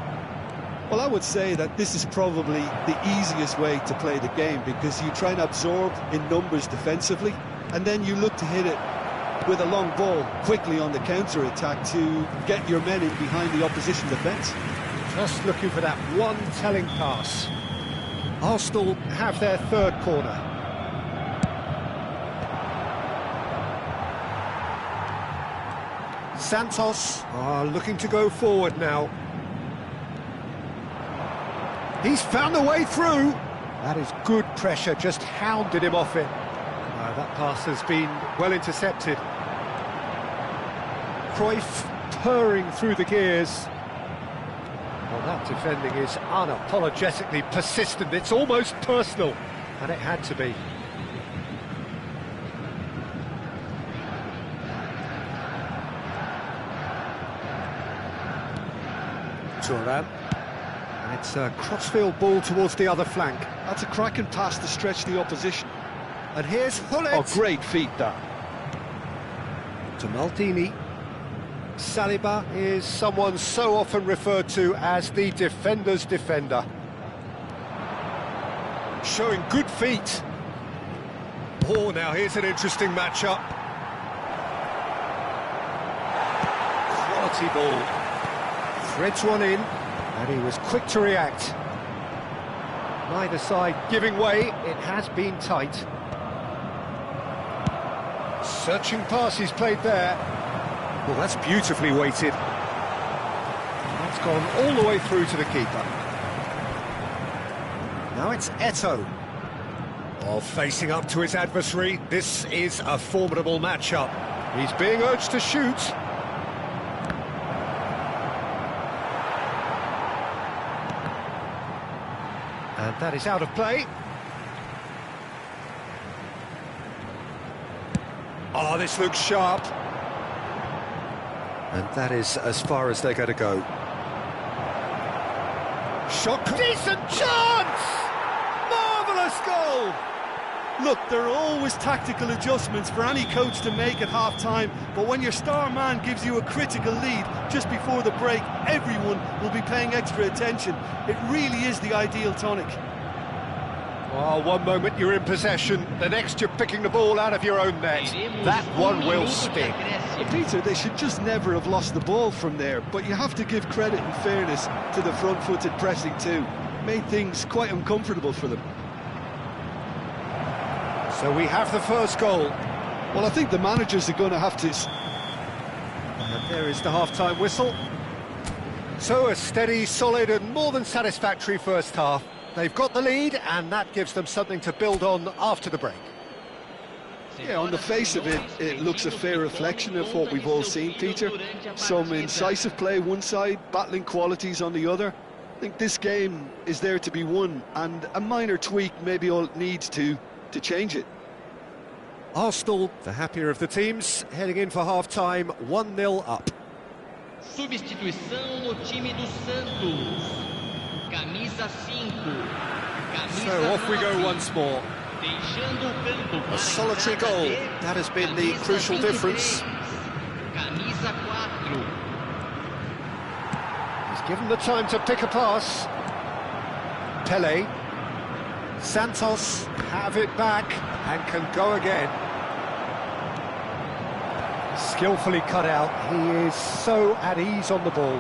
Well, I would say that this is probably the easiest way to play the game because you try and absorb in numbers defensively and then you look to hit it with a long ball quickly on the counter-attack to get your men in behind the opposition defence. Just looking for that one telling pass. Arsenal have their third corner. Santos are looking to go forward now. He's found a way through. That is good pressure, just hounded him off it. That pass has been well intercepted. Cruyff purring through the gears. Well, that defending is unapologetically persistent. It's almost personal, and it had to be. Thuram. And it's a crossfield ball towards the other flank. That's a cracking pass to stretch the opposition. And here's Hullet. Oh, great feat, that. To Maldini. Saliba is someone so often referred to as the defender's defender. Showing good feet. Oh, now here's an interesting matchup. Quality ball. Threads one in, and he was quick to react. Neither side giving way, it has been tight. Searching pass he's played there. Well, that's beautifully weighted. That's gone all the way through to the keeper. Now it's Eto'o. Oh, facing up to his adversary, this is a formidable matchup. He's being urged to shoot. And that is out of play. Oh, this looks sharp. And that is as far as they're going to go. Shot. Decent chance! Marvellous goal! Look, there are always tactical adjustments for any coach to make at half-time, but when your star man gives you a critical lead just before the break, everyone will be paying extra attention. It really is the ideal tonic. Oh, one moment you're in possession, the next you're picking the ball out of your own net. That one will sting. Peter, they should just never have lost the ball from there, but you have to give credit and fairness to the front-footed pressing too. Made things quite uncomfortable for them. So we have the first goal. Well, I think the managers are going to have to... And there is the half-time whistle. So a steady, solid and more than satisfactory first half. They've got the lead, and that gives them something to build on after the break. Yeah, on the face of it, it looks a fair reflection of what we've all seen, Peter. Some incisive play one side, battling qualities on the other. I think this game is there to be won, and a minor tweak maybe all it needs to change it. Arsenal, the happier of the teams, heading in for half-time, 1-0 up. Substituição no time do Santos. Camisa 5. So off we go once more. A solitary goal, that has been the crucial difference. Camisa 4. He's given the time to pick a pass. Pele. Santos have it back and can go again. Skillfully cut out, he is so at ease on the ball.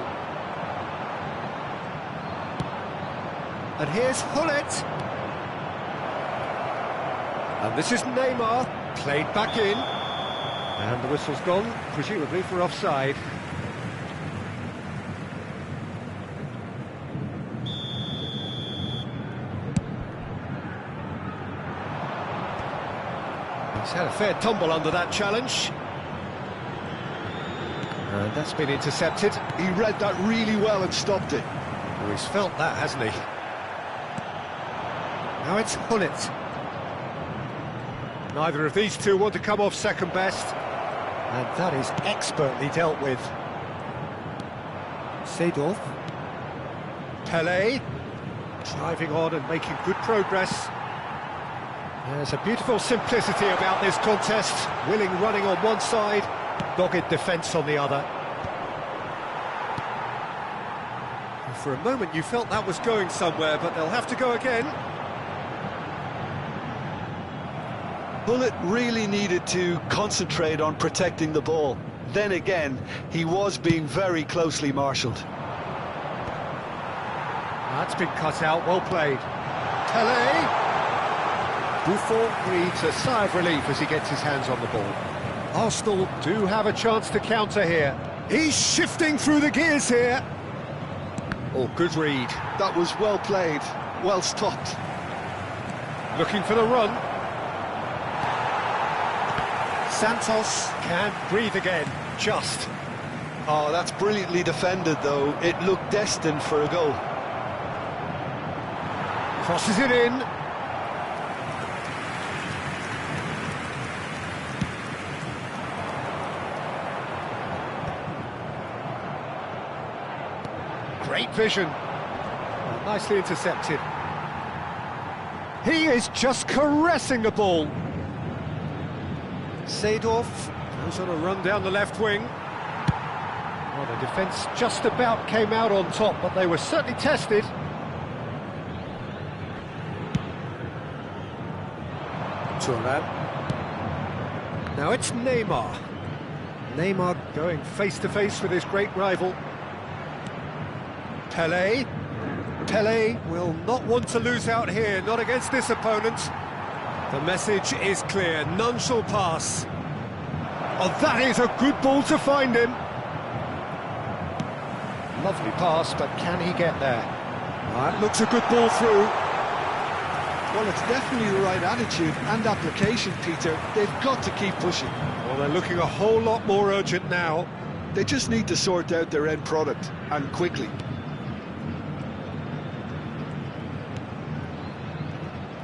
And here's Hullet. And this is Neymar, played back in. And the whistle's gone, presumably for offside. He's had a fair tumble under that challenge. And that's been intercepted. He read that really well and stopped it. Oh, he's felt that, hasn't he? Now it's Hullet. Neither of these two want to come off second best. And that is expertly dealt with. Seedorf. Pele. Driving on and making good progress. There's a beautiful simplicity about this contest. Willing running on one side, dogged defence on the other. And for a moment you felt that was going somewhere, but they'll have to go again. Hullet really needed to concentrate on protecting the ball. Then again, he was being very closely marshalled. That's been cut out, well played. Pele! Buffon breathes a sigh of relief as he gets his hands on the ball. Arsenal do have a chance to counter here. He's shifting through the gears here. Oh, good read. That was well played, well stopped. Looking for the run. Santos can't breathe again, just. Oh, that's brilliantly defended, though. It looked destined for a goal. Crosses it in. Great vision. Nicely intercepted. He is just caressing the ball. Seedorf goes on a run down the left wing. Well, the defence just about came out on top, but they were certainly tested. Thuram. Now it's Neymar. Neymar going face-to-face with his great rival. Pelé. Pelé will not want to lose out here, not against this opponent. The message is clear, none shall pass. Oh, that is a good ball to find him. Lovely pass, but can he get there? That looks a good ball through. Well, it's definitely the right attitude and application, Peter. They've got to keep pushing. Well, they're looking a whole lot more urgent now. They just need to sort out their end product, and quickly.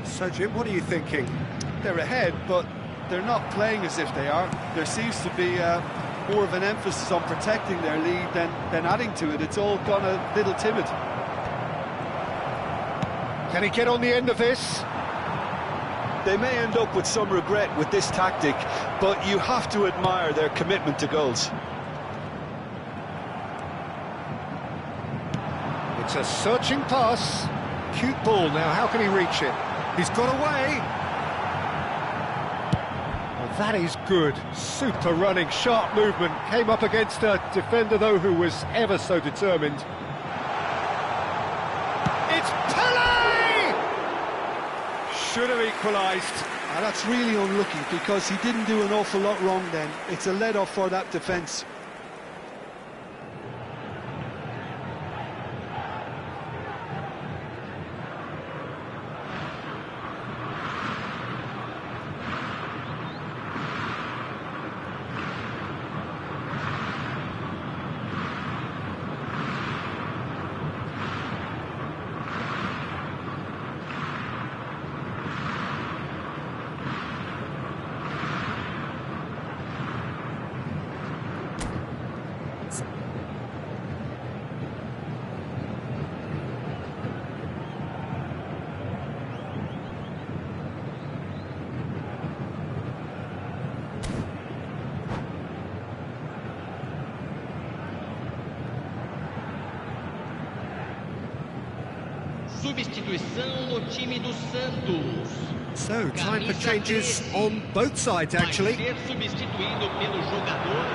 So, Jim, what are you thinking? They're ahead, but they're not playing as if they are. There seems to be more of an emphasis on protecting their lead than adding to it. It's all gone a little timid. Can he get on the end of this? They may end up with some regret with this tactic, but you have to admire their commitment to goals. It's a searching pass. Cute ball now, how can he reach it? He's got away. Well, that is good. Super running, sharp movement. Came up against a defender, though, who was ever so determined. It's Pelé! Should have equalised. That's really unlucky because he didn't do an awful lot wrong then. It's a let-off for that defence. Substituição no time do Santos. So, time for changes on both sides, actually. Vai ser substituído pelo jogador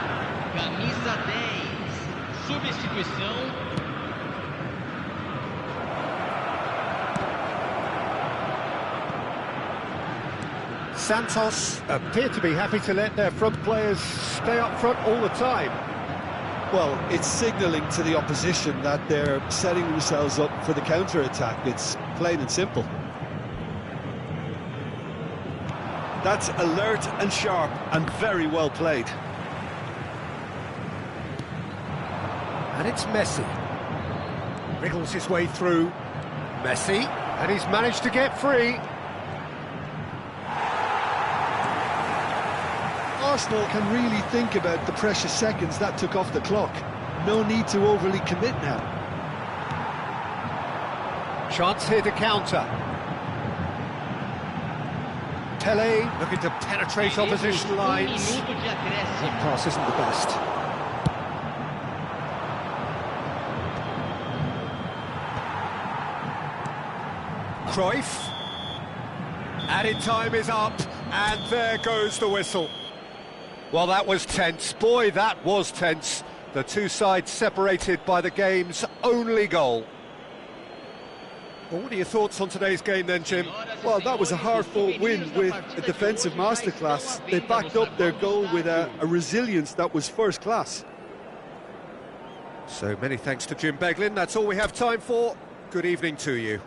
camisa 10. Substituição. Santos appear to be happy to let their front players stay up front all the time. Well, it's signalling to the opposition that they're setting themselves up for the counter-attack. It's plain and simple. That's alert and sharp and very well played. And it's Messi. Wriggles his way through. Messi, and he's managed to get free. Arsenal can really think about the precious seconds that took off the clock. No need to overly commit now. Chance here to counter. Pelé looking to penetrate opposition lines. Minuto de acréscimo. That pass isn't the best. Cruyff. Added time is up, and there goes the whistle. Well, that was tense. Boy, that was tense. The two sides separated by the game's only goal. Well, what are your thoughts on today's game then, Jim? Well, that was a hard-fought win with a defensive masterclass. They backed up their goal with a resilience that was first class. So many thanks to Jim Beglin. That's all we have time for. Good evening to you.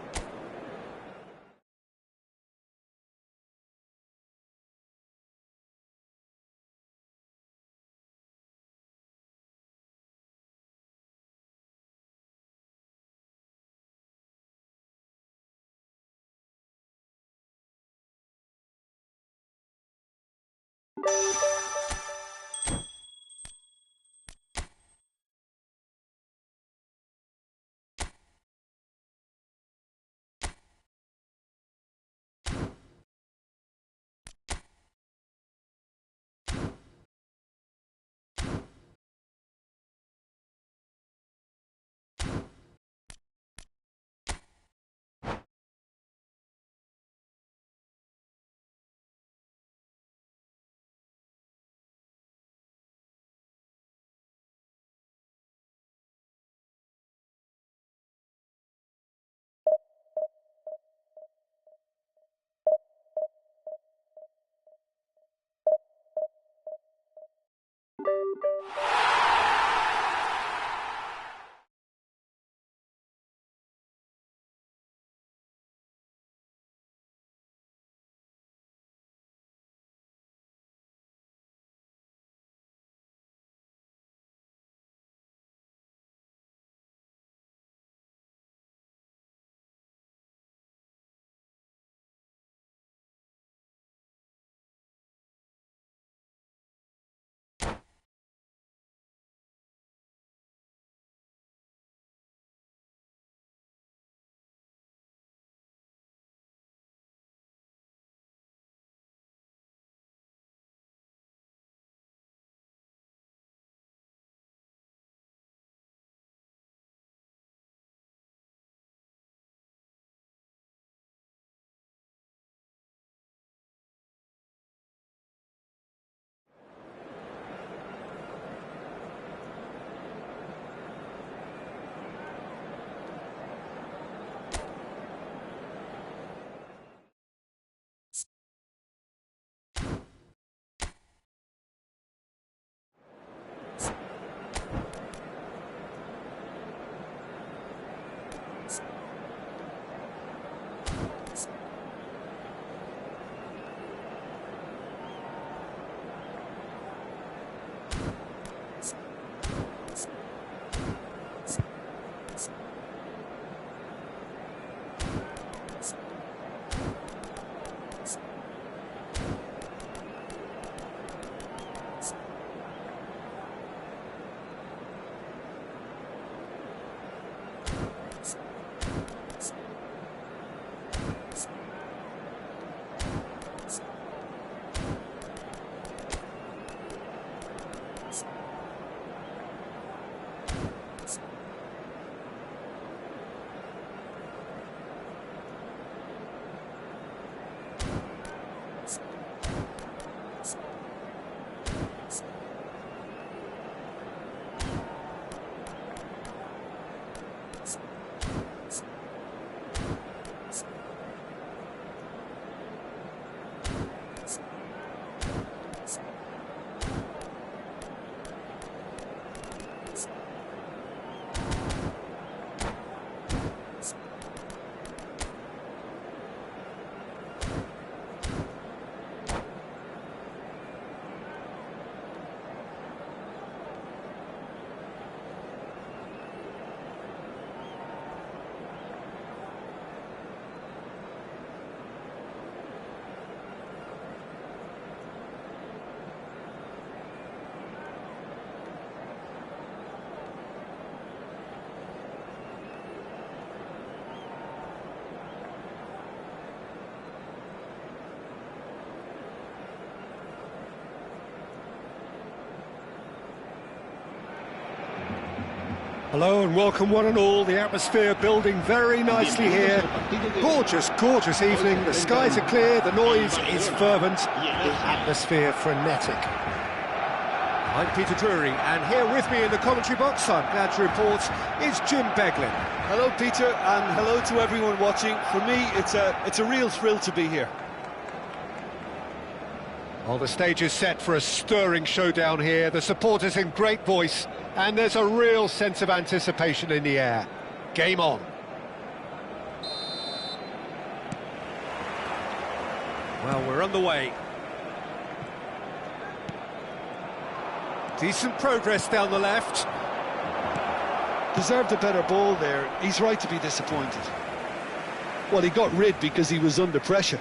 Hello and welcome one and all. The atmosphere building very nicely here. Gorgeous, gorgeous evening. The skies are clear, the noise is fervent, the atmosphere frenetic. I'm Peter Drury, and here with me in the commentary box, I'm glad to report, is Jim Beglin. Hello, Peter, and hello to everyone watching. For me, it's a real thrill to be here. Well, the stage is set for a stirring showdown here. The supporters in great voice, and there's a real sense of anticipation in the air. Game on. Well, we're underway. Decent progress down the left. Deserved a better ball there. He's right to be disappointed. Well, he got rid because he was under pressure.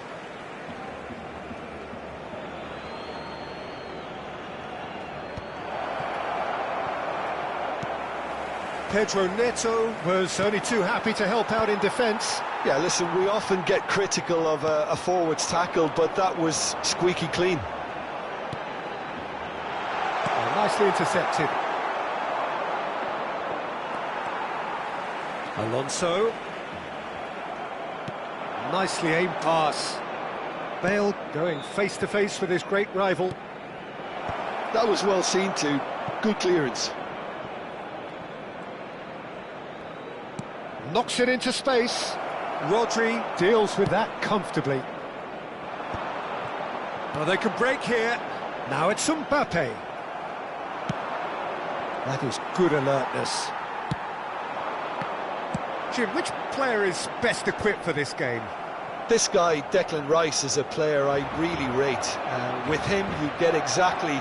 Pedro Neto was only too happy to help out in defence. Yeah, listen, we often get critical of a forward's tackle, but that was squeaky clean. Nicely intercepted. Alonso. Nicely aimed pass. Bale going face to face with his great rival. That was well seen too. Good clearance. Knocks it into space. Rodri deals with that comfortably. Well, they can break here. Now it's Mbappe. That is good alertness. Jim, which player is best equipped for this game? This guy, Declan Rice, is a player I really rate. With him, you get exactly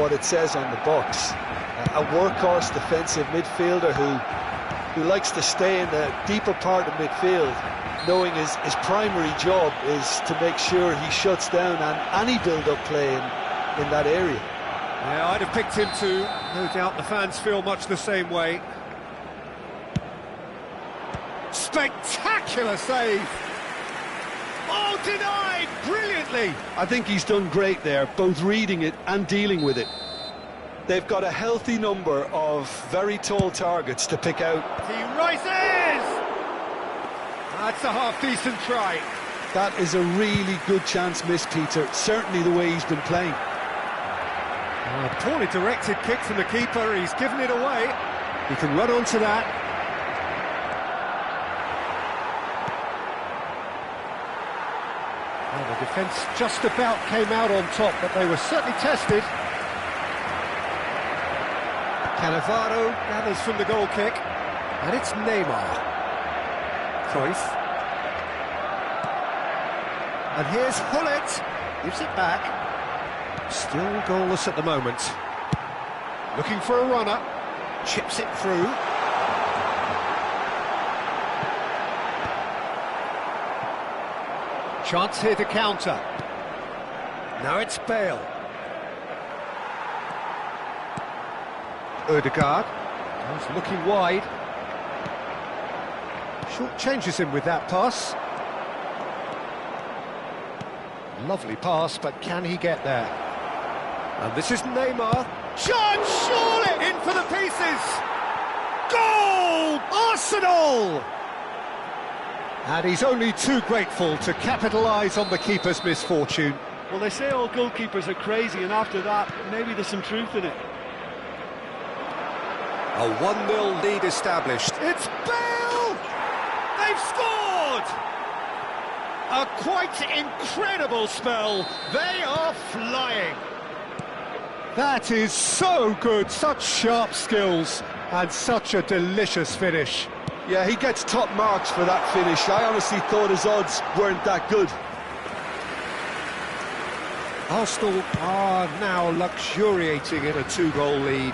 what it says on the box. A workhorse defensive midfielder who likes to stay in the deeper part of midfield, knowing his primary job is to make sure he shuts down any build-up play in that area. Yeah, I'd have picked him too. No doubt the fans feel much the same way. Spectacular save! Oh, denied brilliantly! I think he's done great there, both reading it and dealing with it. They've got a healthy number of very tall targets to pick out. He rises! That's a half-decent try. That is a really good chance missed, Peter. Certainly the way he's been playing. A poorly directed kick from the keeper, he's given it away. He can run onto that. Well, the defence just about came out on top, but they were certainly tested. Cannavaro gathers from the goal kick, and it's Neymar. Cruyff. And here's Hullet, gives it back. Still goalless at the moment. Looking for a runner. Chips it through. Chance here to counter. Now it's Bale. Ødegaard. He's looking wide. Short changes him with that pass. Lovely pass, but can he get there? And this is Neymar. Chance, surely in for the pieces. Goal! Arsenal! And he's only too grateful to capitalise on the keeper's misfortune. Well, they say all goalkeepers are crazy, and after that, maybe there's some truth in it. A 1-0 lead established. It's Bale! They've scored! A quite incredible spell. They are flying. That is so good, such sharp skills, and such a delicious finish. Yeah, he gets top marks for that finish. I honestly thought his odds weren't that good. Arsenal are now luxuriating in a 2-goal lead.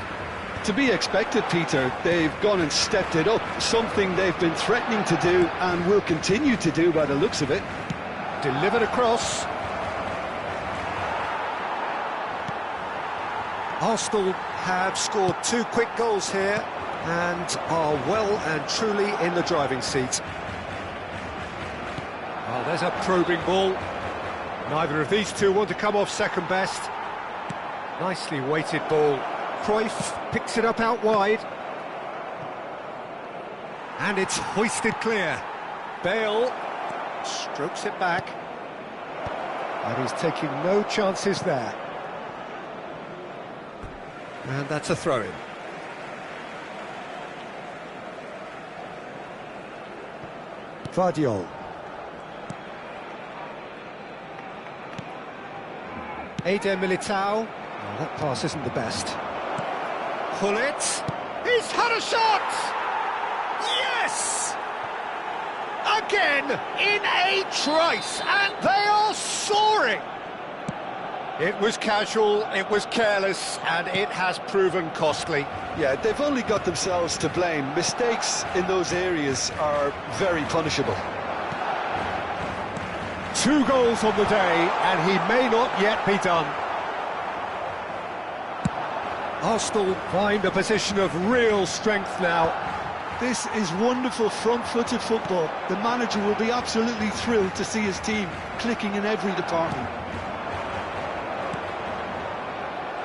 To be expected, Peter. They've gone and stepped it up, something they've been threatening to do and will continue to do by the looks of it. Delivered across. Arsenal have scored 2 quick goals here and are well and truly in the driving seat. Oh, there's a probing ball. Neither of these two want to come off second best. Nicely weighted ball. Cruyff picks it up out wide. And it's hoisted clear. Bale strokes it back. And he's taking no chances there. And that's a throw-in. Gvardiol. Eder Militao. Oh, that pass isn't the best. Gullit. He's had a shot! Yes! Again, in a trice, and they are soaring! It was casual, it was careless, and it has proven costly. Yeah, they've only got themselves to blame. Mistakes in those areas are very punishable. 2 goals on the day, and he may not yet be done. Arsenal find a position of real strength now. This is wonderful front-footed football. The manager will be absolutely thrilled to see his team clicking in every department.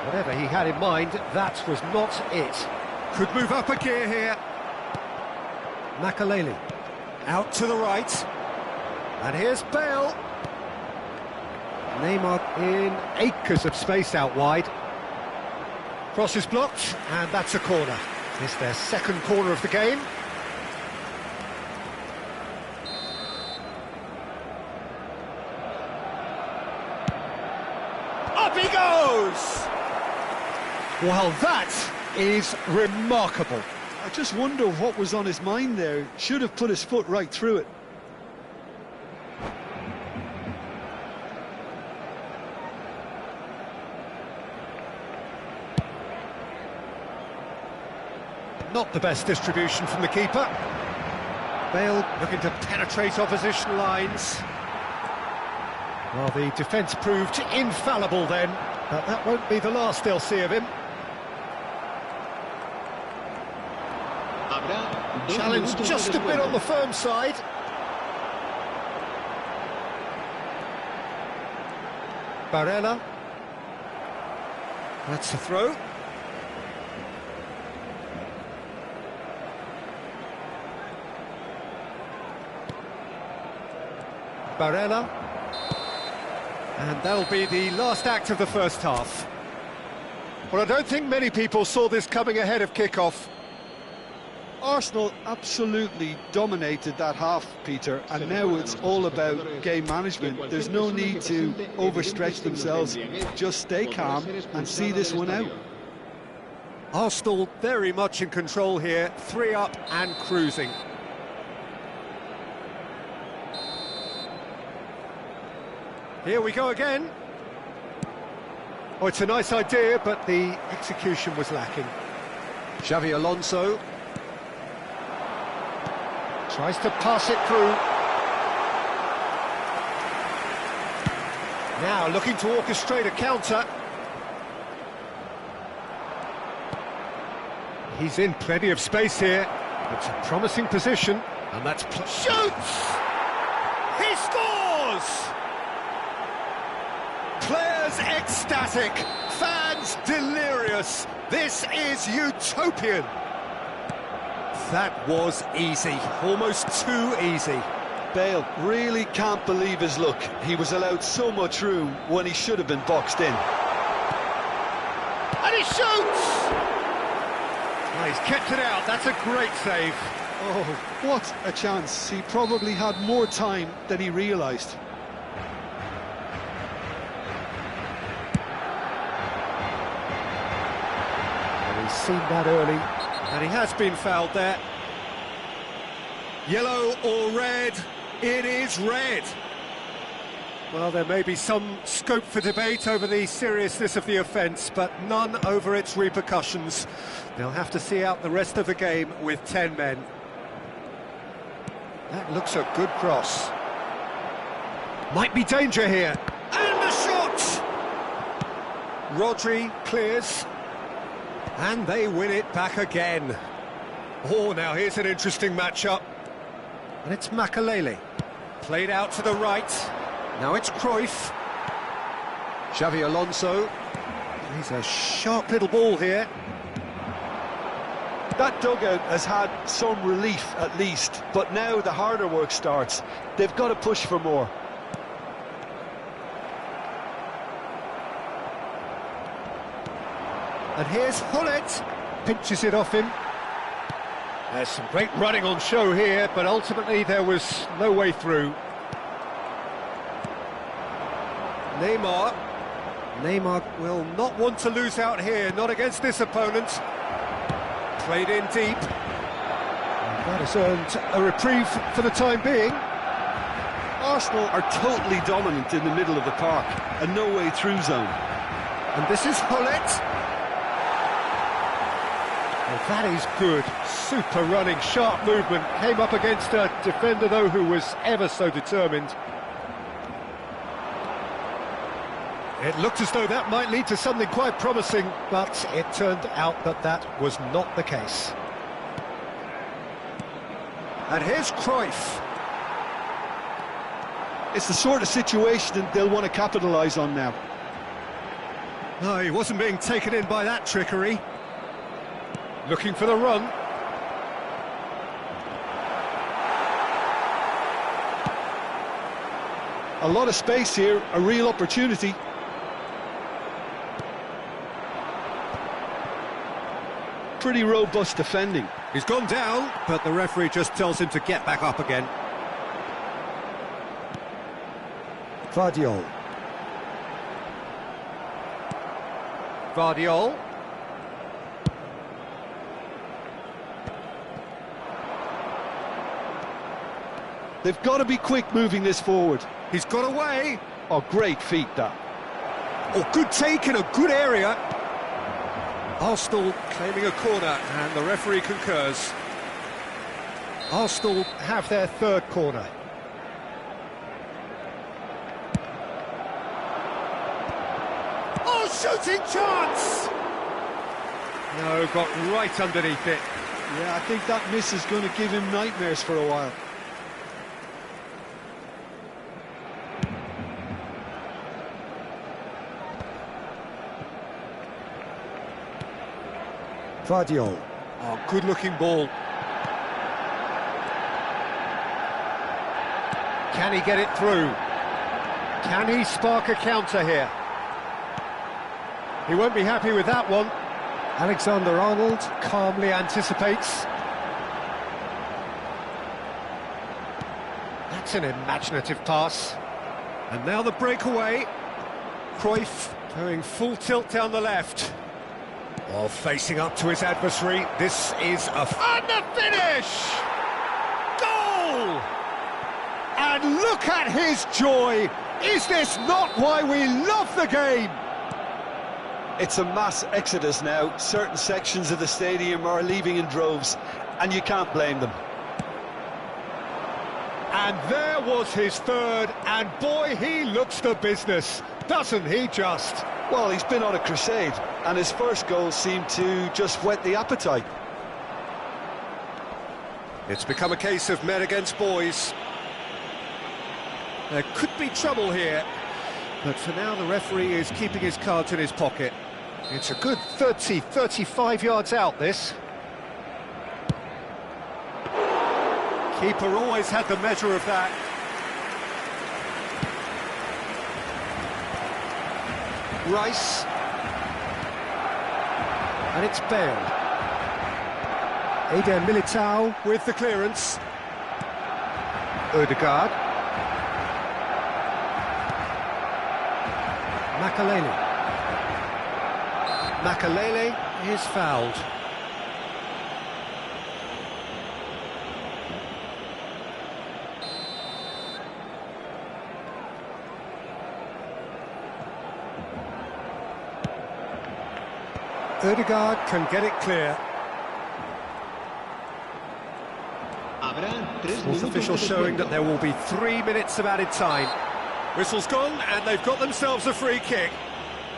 Whatever he had in mind, that was not it. Could move up a gear here. Makelele out to the right. And here's Bale. Neymar in acres of space out wide. Cross is blocked, and that's a corner. It's their second corner of the game. Up he goes! Well, that is remarkable. I just wonder what was on his mind there. Should have put his foot right through it. Not the best distribution from the keeper. Bale looking to penetrate opposition lines. Well, the defence proved infallible then, but that won't be the last they'll see of him. Challenge just a bit on the firm side. Barella. That's the throw. Barella. And that'll be the last act of the first half. Well, I don't think many people saw this coming ahead of kick-off. Arsenal absolutely dominated that half, Peter, and now it's all about game management. There's no need to overstretch themselves. Just stay calm and see this one out. Arsenal very much in control here, 3 up and cruising. Here we go again. Oh, it's a nice idea, but the execution was lacking. Xavi Alonso tries to pass it through. Now looking to orchestrate a counter. He's in plenty of space here. It's a promising position, and that's... Shoots! He scores! Players ecstatic, fans delirious. This is utopian. That was easy, almost too easy. Bale really can't believe his luck. He was allowed so much room when he should have been boxed in. And he shoots! Oh, he's kept it out, that's a great save. Oh, what a chance. He probably had more time than he realised. He's seen that early, and he has been fouled there. Yellow or red? It is red. Well, there may be some scope for debate over the seriousness of the offence, but none over its repercussions. They'll have to see out the rest of the game with 10 men. That looks a good cross. Might be danger here. And the shot! Rodri clears. And they win it back again. Oh, now here's an interesting matchup. And it's Makelele. Played out to the right. Now it's Cruyff. Xavi Alonso. He's a sharp little ball here. That dugout has had some relief at least, but now the harder work starts. They've got to push for more. And here's Hullet, pinches it off him. There's some great running on show here, but ultimately there was no way through. Neymar. Neymar will not want to lose out here, not against this opponent. Played in deep. And that has earned a reprieve for the time being. Arsenal are totally dominant in the middle of the park, a no-way through zone. And this is Hullet. Well, that is good. Super running, sharp movement. Came up against a defender, though, who was ever so determined. It looked as though that might lead to something quite promising, but it turned out that that was not the case. And here's Cruyff. It's the sort of situation they'll want to capitalise on now. No, he wasn't being taken in by that trickery. Looking for the run. A lot of space here, a real opportunity. Pretty robust defending. He's gone down, but the referee just tells him to get back up again. Vardiol. Vardiol. They've got to be quick moving this forward. He's got away. Oh, great feat, that. Oh, good take in a good area. Arsenal claiming a corner, and the referee concurs. Arsenal have their third corner. Oh, shooting chance! No, got right underneath it. Yeah, I think that miss is going to give him nightmares for a while. Vardiol. Oh, good-looking ball. Can he get it through? Can he spark a counter here? He won't be happy with that one. Alexander-Arnold calmly anticipates. That's an imaginative pass. And now the breakaway. Cruyff going full tilt down the left. While facing up to his adversary, this is a... And the finish! Goal! And look at his joy! Is this not why we love the game? It's a mass exodus now. Certain sections of the stadium are leaving in droves, and you can't blame them. And there was his third, and boy, he looks the business, doesn't he just? Well, he's been on a crusade, and his first goal seemed to just whet the appetite. It's become a case of men against boys. There could be trouble here, but for now the referee is keeping his cards in his pocket. It's a good 30, 35 yards out, this. Keeper always had the measure of that. Rice. And it's Bale. Eder Militao with the clearance. Odegaard. Makalele. Makalele is fouled. Odegaard can get it clear. Fourth official showing that there will be 3 minutes of added time. Whistle's gone, and they've got themselves a free kick.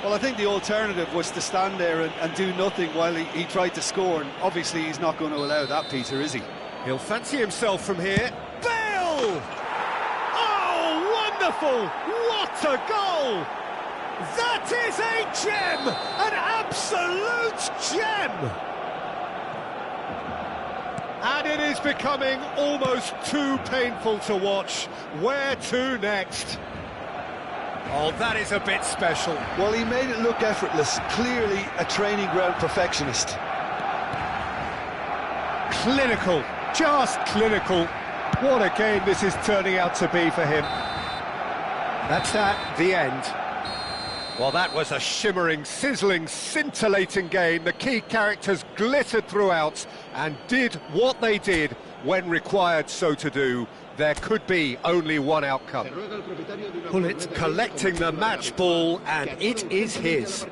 Well, I think the alternative was to stand there and do nothing while he tried to score, and obviously he's not going to allow that, Peter, is he? He'll fancy himself from here. Bale! Oh, wonderful! What a goal! That is a gem! An absolute gem! And it is becoming almost too painful to watch. Where to next? Oh, that is a bit special. Well, he made it look effortless. Clearly a training ground perfectionist. Clinical, just clinical. What a game this is turning out to be for him. That's the end. Well, that was a shimmering, sizzling, scintillating game. The key characters glittered throughout and did what they did when required so to do. There could be only one outcome. Pullet collecting the match ball, and it is his.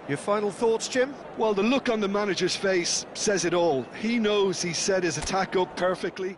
Your final thoughts, Jim? Well, the look on the manager's face says it all. He knows he set his attack up perfectly.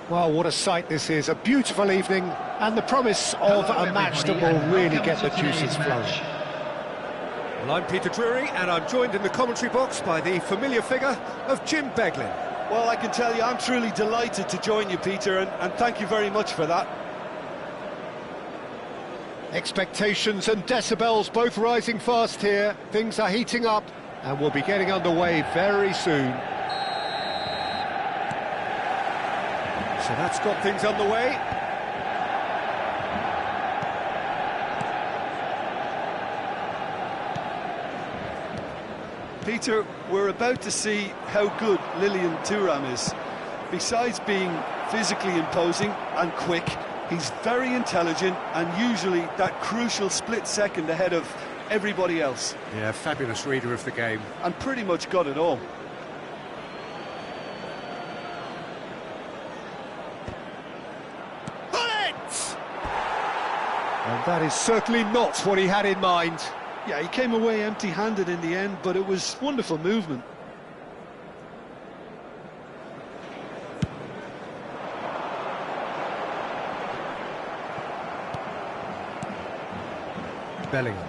Well, what a sight this is. A beautiful evening and the promise of a match that will really get the juices flowing. Well, I'm Peter Drury and I'm joined in the commentary box by the familiar figure of Jim Beglin. Well, I can tell you I'm truly delighted to join you, Peter, and thank you very much for that. Expectations and decibels both rising fast here. Things are heating up and we'll be getting underway very soon. So that's got things underway. Peter, we're about to see how good Lilian Thuram is. Besides being physically imposing and quick, he's very intelligent and usually that crucial split second ahead of everybody else. Yeah, fabulous reader of the game. And pretty much got it all. Bullet! And that is certainly not what he had in mind. Yeah, he came away empty-handed in the end, but it was wonderful movement. Bellingham.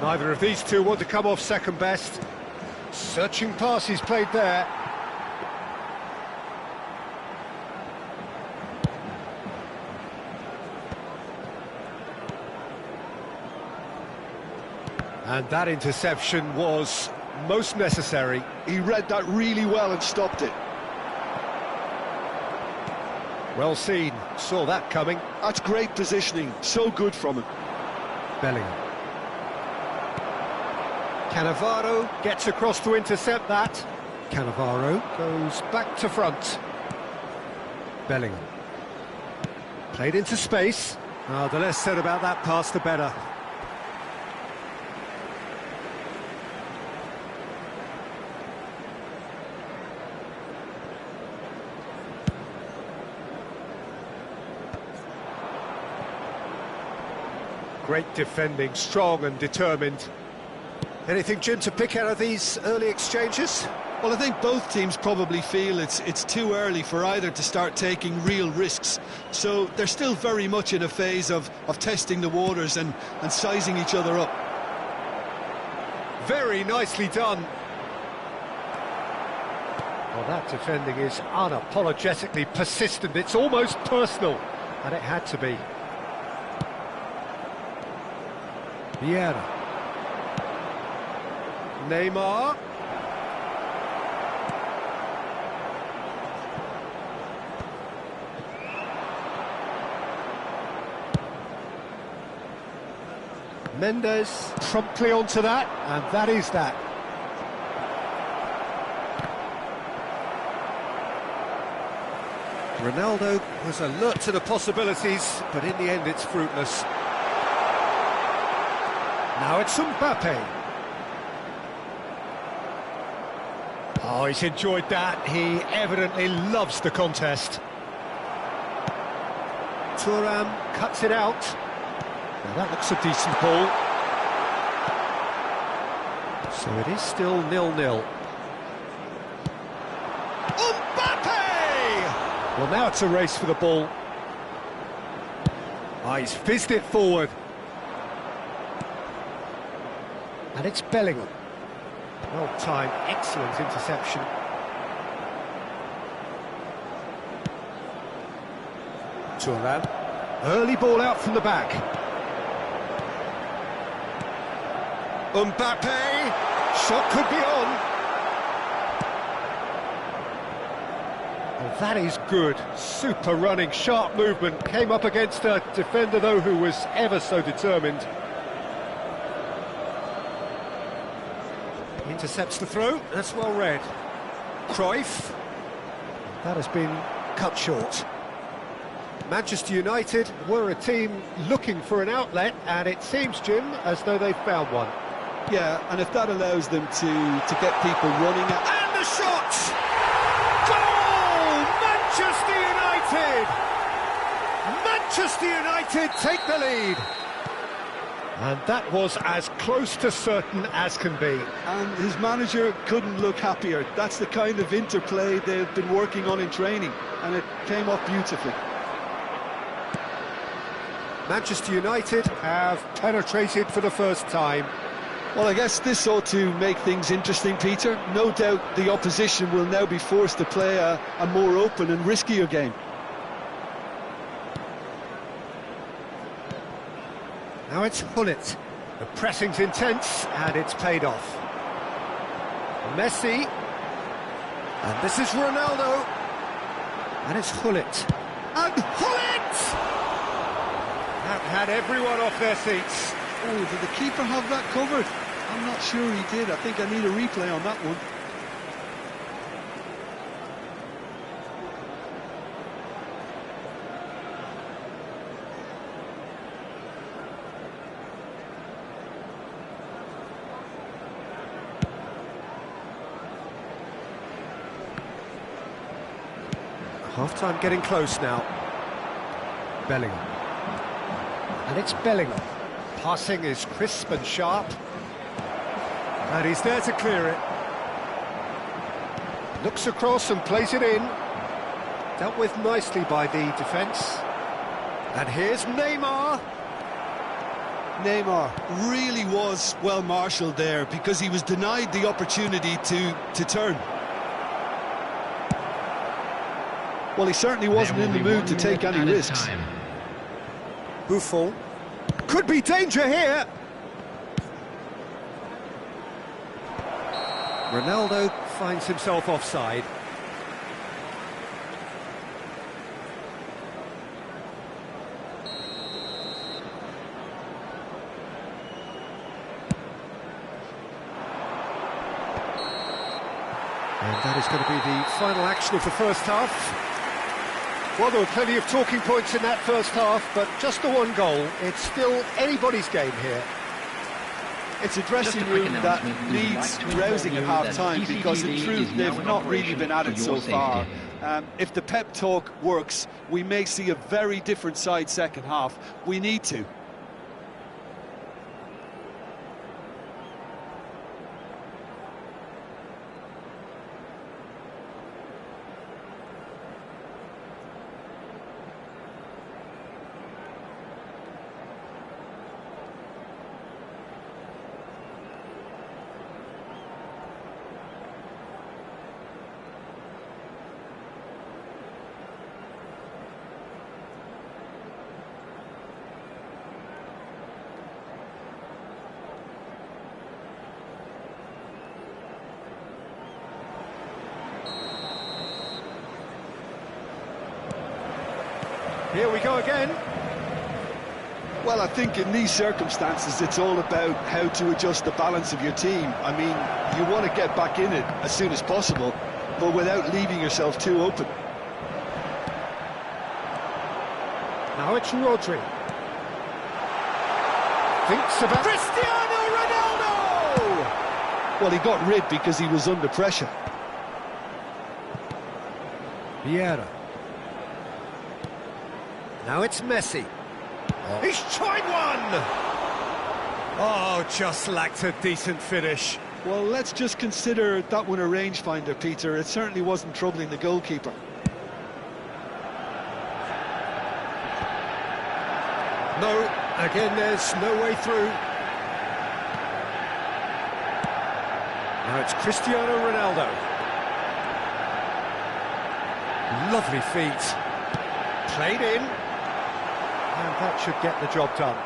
Neither of these two want to come off second best. Searching passes played there. And that interception was most necessary. He read that really well and stopped it. Well seen, saw that coming. That's great positioning, so good from him. Bellingham. Cannavaro gets across to intercept that. Cannavaro goes back to front. Bellingham. Played into space. The less said about that pass, the better. Great defending, strong and determined. Anything, Jim, to pick out of these early exchanges? Well, I think both teams probably feel it's too early for either to start taking real risks. So they're still very much in a phase of testing the waters and sizing each other up. Very nicely done. Well, that defending is unapologetically persistent. It's almost personal, and it had to be. Vieira. Neymar. Mendes promptly onto that, and that is that. Ronaldo was alert to the possibilities, but in the end it's fruitless. Now it's Mbappe. Oh, he's enjoyed that. He evidently loves the contest. Thuram cuts it out. Now that looks a decent ball. So it is still 0-0. Mbappe! Well, now it's a race for the ball. Oh, he's fizzed it forward. And it's Bellingham. Well timed, excellent interception. Thuram. Early ball out from the back. Mbappe. Shot could be on. Well, that is good. Super running, sharp movement. Came up against a defender, though, who was ever so determined. Intercepts the throw, that's well read. Cruyff. That has been cut short. Manchester United were a team looking for an outlet, and it seems, Jim, as though they've found one. Yeah, and if that allows them to get people running at... And the shot! Goal! Manchester United! Manchester United take the lead. And that was as close to certain as can be. And his manager couldn't look happier. That's the kind of interplay they've been working on in training, and it came off beautifully. Manchester United have penetrated for the first time. Well, I guess this ought to make things interesting, Peter. No doubt the opposition will now be forced to play a more open and riskier game. Now it's Hullet. The pressing's intense, and it's paid off. Messi. And this is Ronaldo. And it's Hullet. And Hullet! That had everyone off their seats. Oh, did the keeper have that covered? I'm not sure he did. I think I need a replay on that one. Half-time getting close now. Bellingham. And it's Bellingham. Passing is crisp and sharp. And he's there to clear it. Looks across and plays it in. Dealt with nicely by the defence. And here's Neymar. Neymar really was well marshalled there because he was denied the opportunity to turn. Well, he certainly wasn't in the mood to take any risks. Buffon. Could be danger here. Ronaldo finds himself offside. And that is going to be the final action of the first half. Well, there were plenty of talking points in that first half, but just the one goal. It's still anybody's game here. It's a dressing room that needs rousing at half-time because, in truth, they've not really been at it so far. If the pep talk works, we may see a very different side second half. We need to. Here we go again. Well, I think in these circumstances, it's all about how to adjust the balance of your team. I mean, you want to get back in it as soon as possible, but without leaving yourself too open. Now it's Rodri. Thinks about Cristiano Ronaldo! Well, he got rid because he was under pressure. Vieira. Now it's Messi. Oh. He's tried one! Oh, just lacked a decent finish. Well, let's just consider that one a rangefinder, Peter. It certainly wasn't troubling the goalkeeper. No, again there's no way through. Now it's Cristiano Ronaldo. Lovely feet. Played in. And that should get the job done.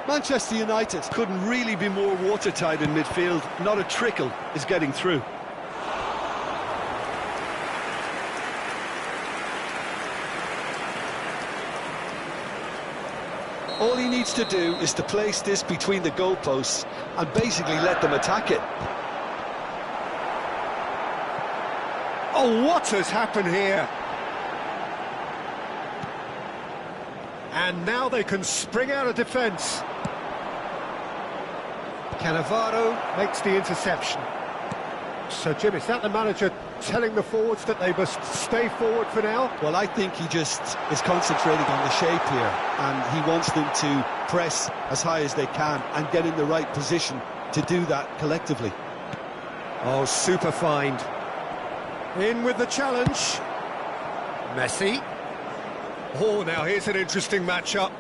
Manchester United couldn't really be more watertight in midfield. Not a trickle is getting through. All he needs to do is to place this between the goalposts and basically let them attack it. Oh, what has happened here? And now they can spring out of defence. Cannavaro makes the interception. So, Jim, is that the manager telling the forwards that they must stay forward for now? Well, I think he just is concentrating on the shape here, and he wants them to press as high as they can and get in the right position to do that collectively. Oh, super find. In with the challenge. Messi. Oh, now here's an interesting matchup.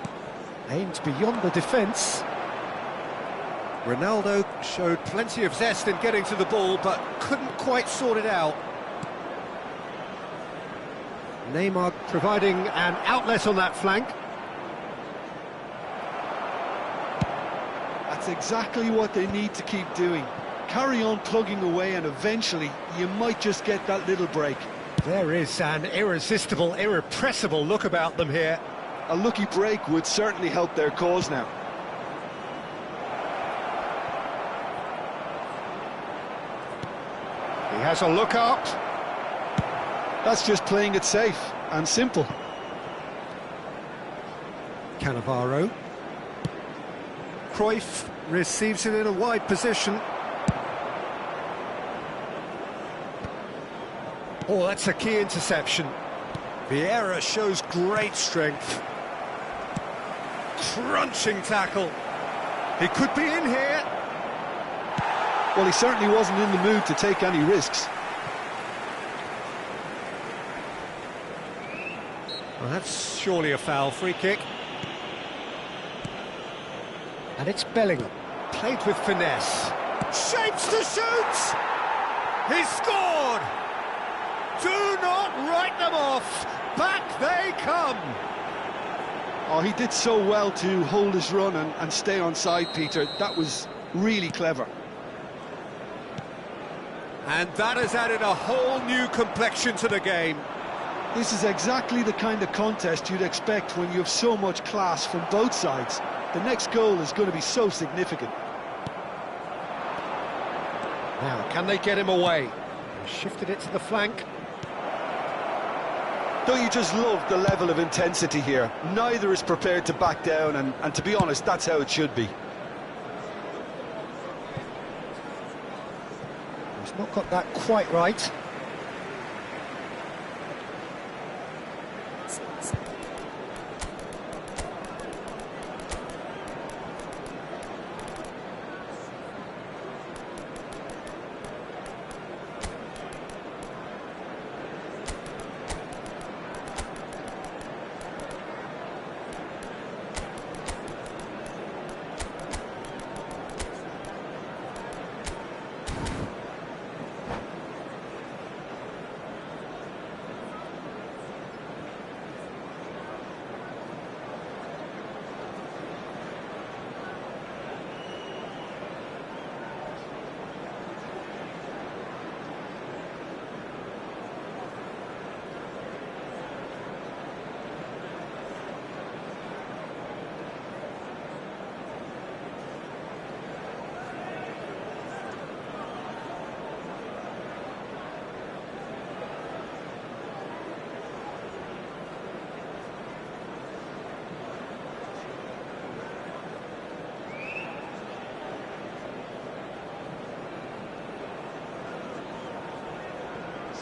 Aimed beyond the defence. Ronaldo showed plenty of zest in getting to the ball, but couldn't quite sort it out. Neymar providing an outlet on that flank. That's exactly what they need to keep doing. Carry on plugging away and eventually you might just get that little break. There is an irresistible, irrepressible look about them here. A lucky break would certainly help their cause now. He has a look up. That's just playing it safe and simple. Cannavaro. Cruyff receives it in a wide position. Oh, that's a key interception. Vieira shows great strength. Crunching tackle. He could be in here. Well, he certainly wasn't in the mood to take any risks. Well, that's surely a foul. Free kick. And it's Bellingham. Played with finesse. Shapes to shoot! He scored! Do not write them off! Back they come! Oh, he did so well to hold his run and stay on side, Peter. That was really clever. And that has added a whole new complexion to the game. This is exactly the kind of contest you'd expect when you have so much class from both sides. The next goal is going to be so significant. Now, can they get him away? Shifted it to the flank. Don't you just love the level of intensity here? Neither is prepared to back down, and to be honest, that's how it should be. He's not got that quite right.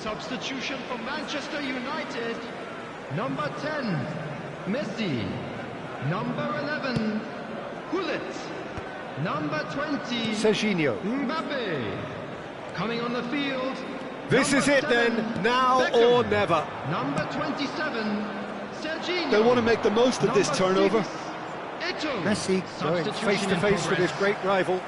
Substitution for Manchester United. Number 10, Messi. Number 11, Gullit. Number 20, Serginho. Mbappe. Coming on the field. This is it then, now or never. Number 27, Serginho. They want to make the most of this turnover. Eto'o. Messi going Substitution face to in face with his progress. great rival.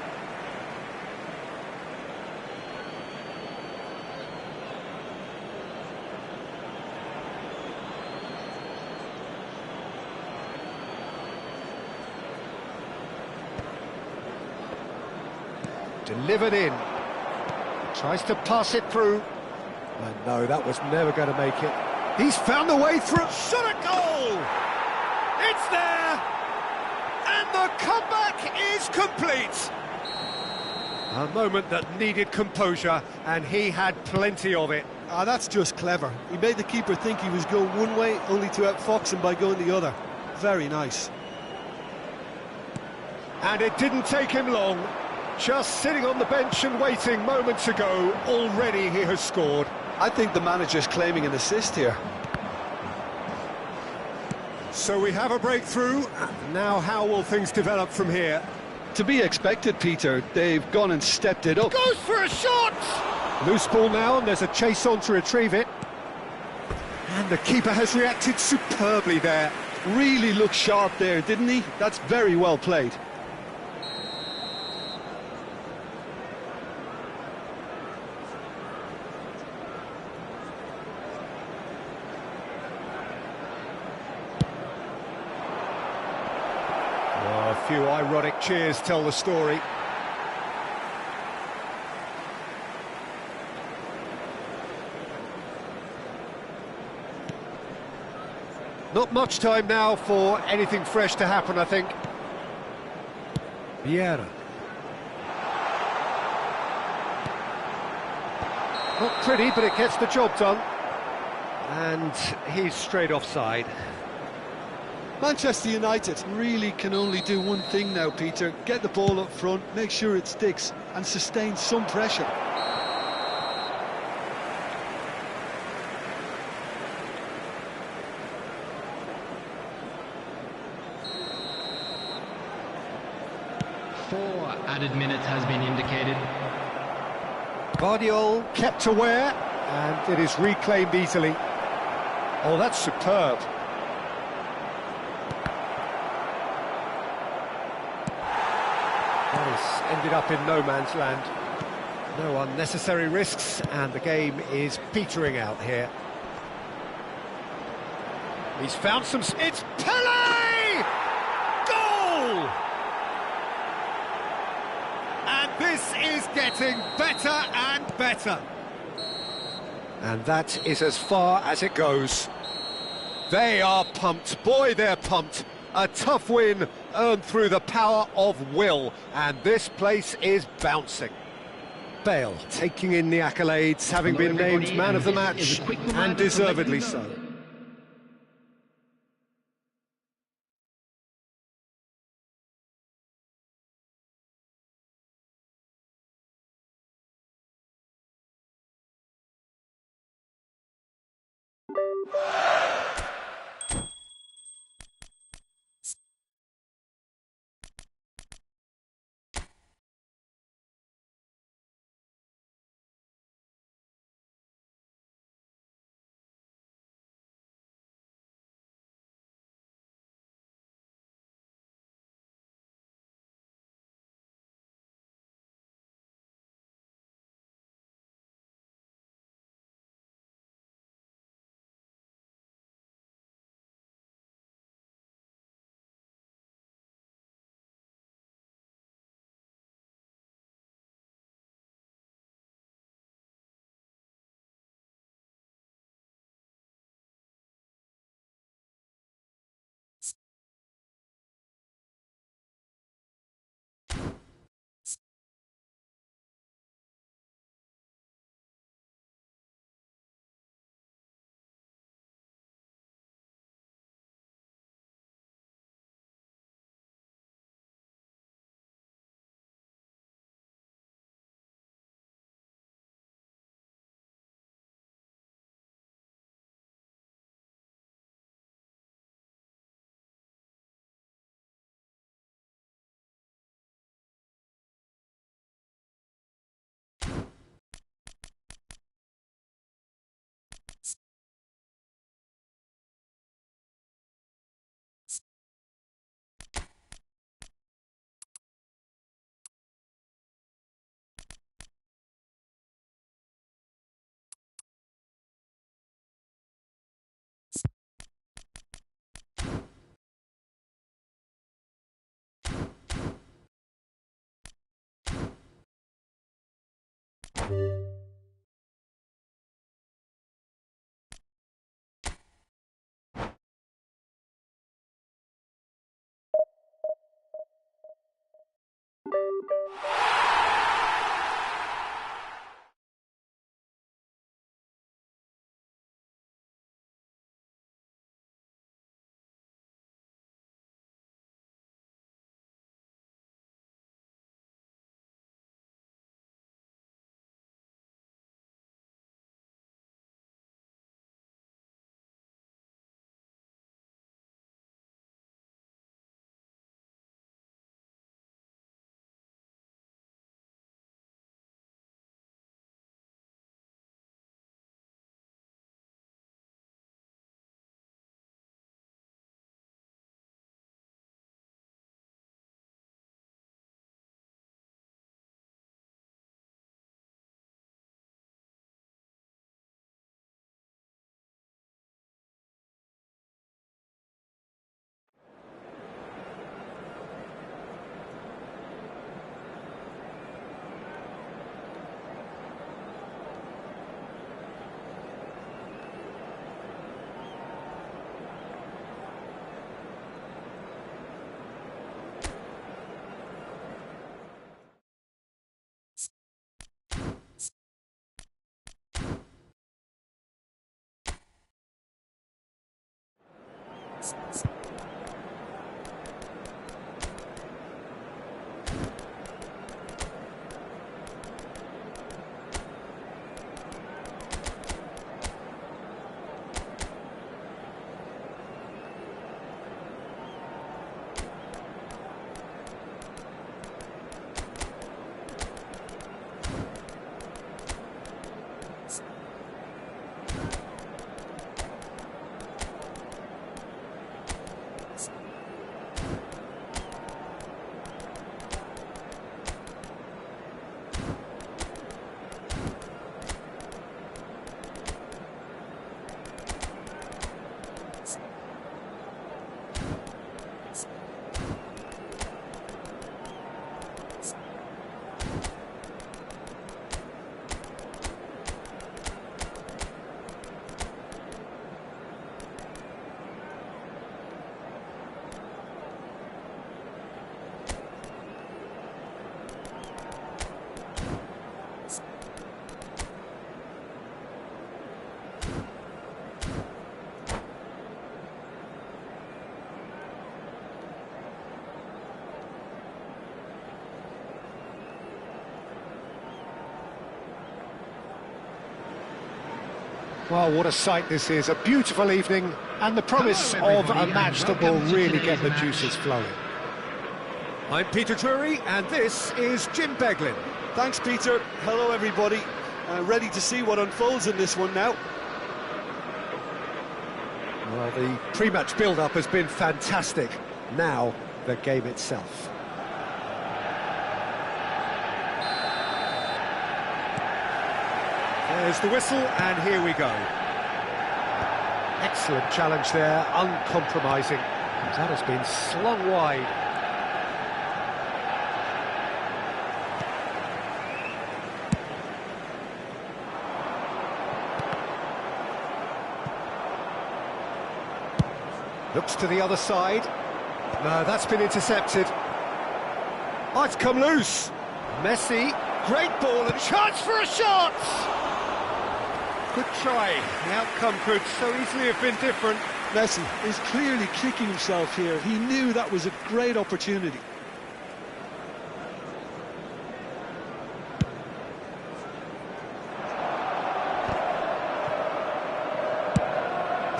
Delivered in. Tries to pass it through. And no, that was never going to make it. He's found a way through. Shot at goal! It's there! And the comeback is complete! A moment that needed composure, and he had plenty of it. Ah, that's just clever. He made the keeper think he was going one way, only to outfox him by going the other. Very nice. And it didn't take him long. Just sitting on the bench and waiting moments ago, already he has scored. I think the manager's claiming an assist here. So we have a breakthrough. Now how will things develop from here? To be expected, Peter. They've gone and stepped it up. Goes for a shot! Loose ball now, and there's a chase on to retrieve it. And the keeper has reacted superbly there. Really looked sharp there, didn't he? That's very well played. few ironic cheers tell the story. Not much time now for anything fresh to happen, I think. Vieira. Not pretty, but it gets the job done. And he's straight offside. Manchester United really can only do one thing now, Peter. Get the ball up front, make sure it sticks, and sustain some pressure. Four added minutes has been indicated. Guardiola kept aware, and it is reclaimed easily. Oh, that's superb. This ended up in no man's land. No unnecessary risks, and the game is petering out here. He's found some... It's Pele! Goal! And this is getting better and better. And that is as far as it goes. They are pumped. Boy, they're pumped. A tough win earned through the power of will, and this place is bouncing. Bale taking in the accolades, having been named man of the match, and deservedly so. Well, what a sight this is. A beautiful evening and the promise Hello, of a everybody, match and that will welcome to really get the today's juices match. flowing. I'm Peter Drury and this is Jim Beglin. Thanks, Peter. Hello, everybody. Ready to see what unfolds in this one now. Well, the pre-match build-up has been fantastic. Now, the game itself. There's the whistle, and here we go. Excellent challenge there, uncompromising. That has been slung wide. Looks to the other side. No, that's been intercepted. Oh, it's come loose. Messi, great ball and chance for a shot! Good try. The outcome could so easily have been different. Messi is clearly kicking himself here. He knew that was a great opportunity.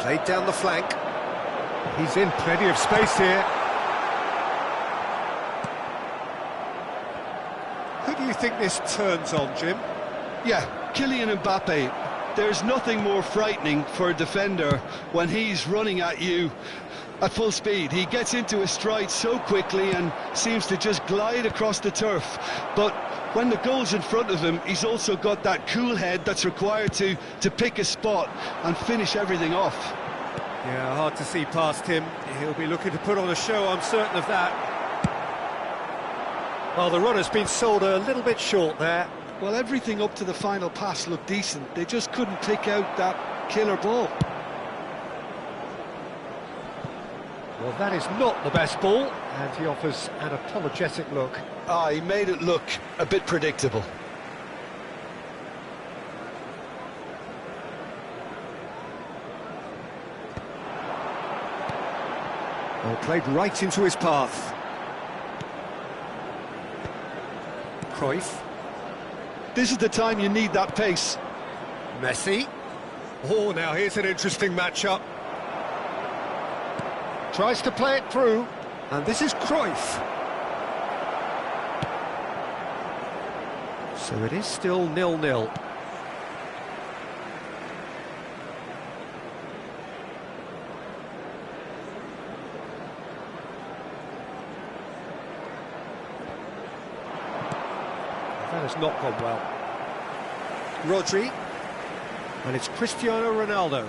Played down the flank. He's in plenty of space here. Who do you think this turns on, Jim? Yeah, Kylian Mbappe. There's nothing more frightening for a defender when he's running at you at full speed. He gets into his stride so quickly and seems to just glide across the turf. But when the goal's in front of him, he's also got that cool head that's required to pick a spot and finish everything off. Yeah, hard to see past him. He'll be looking to put on a show, I'm certain of that. Well, the run has been sold a little bit short there. Well, everything up to the final pass looked decent. They just couldn't pick out that killer ball. Well, that is not the best ball, and he offers an apologetic look. He made it look a bit predictable. Well, played right into his path. Cruyff. This is the time you need that pace. Messi. Oh, now here's an interesting matchup. Tries to play it through, and this is Cruyff. So it is still 0-0. That has not gone well. Rodri, and it's Cristiano Ronaldo,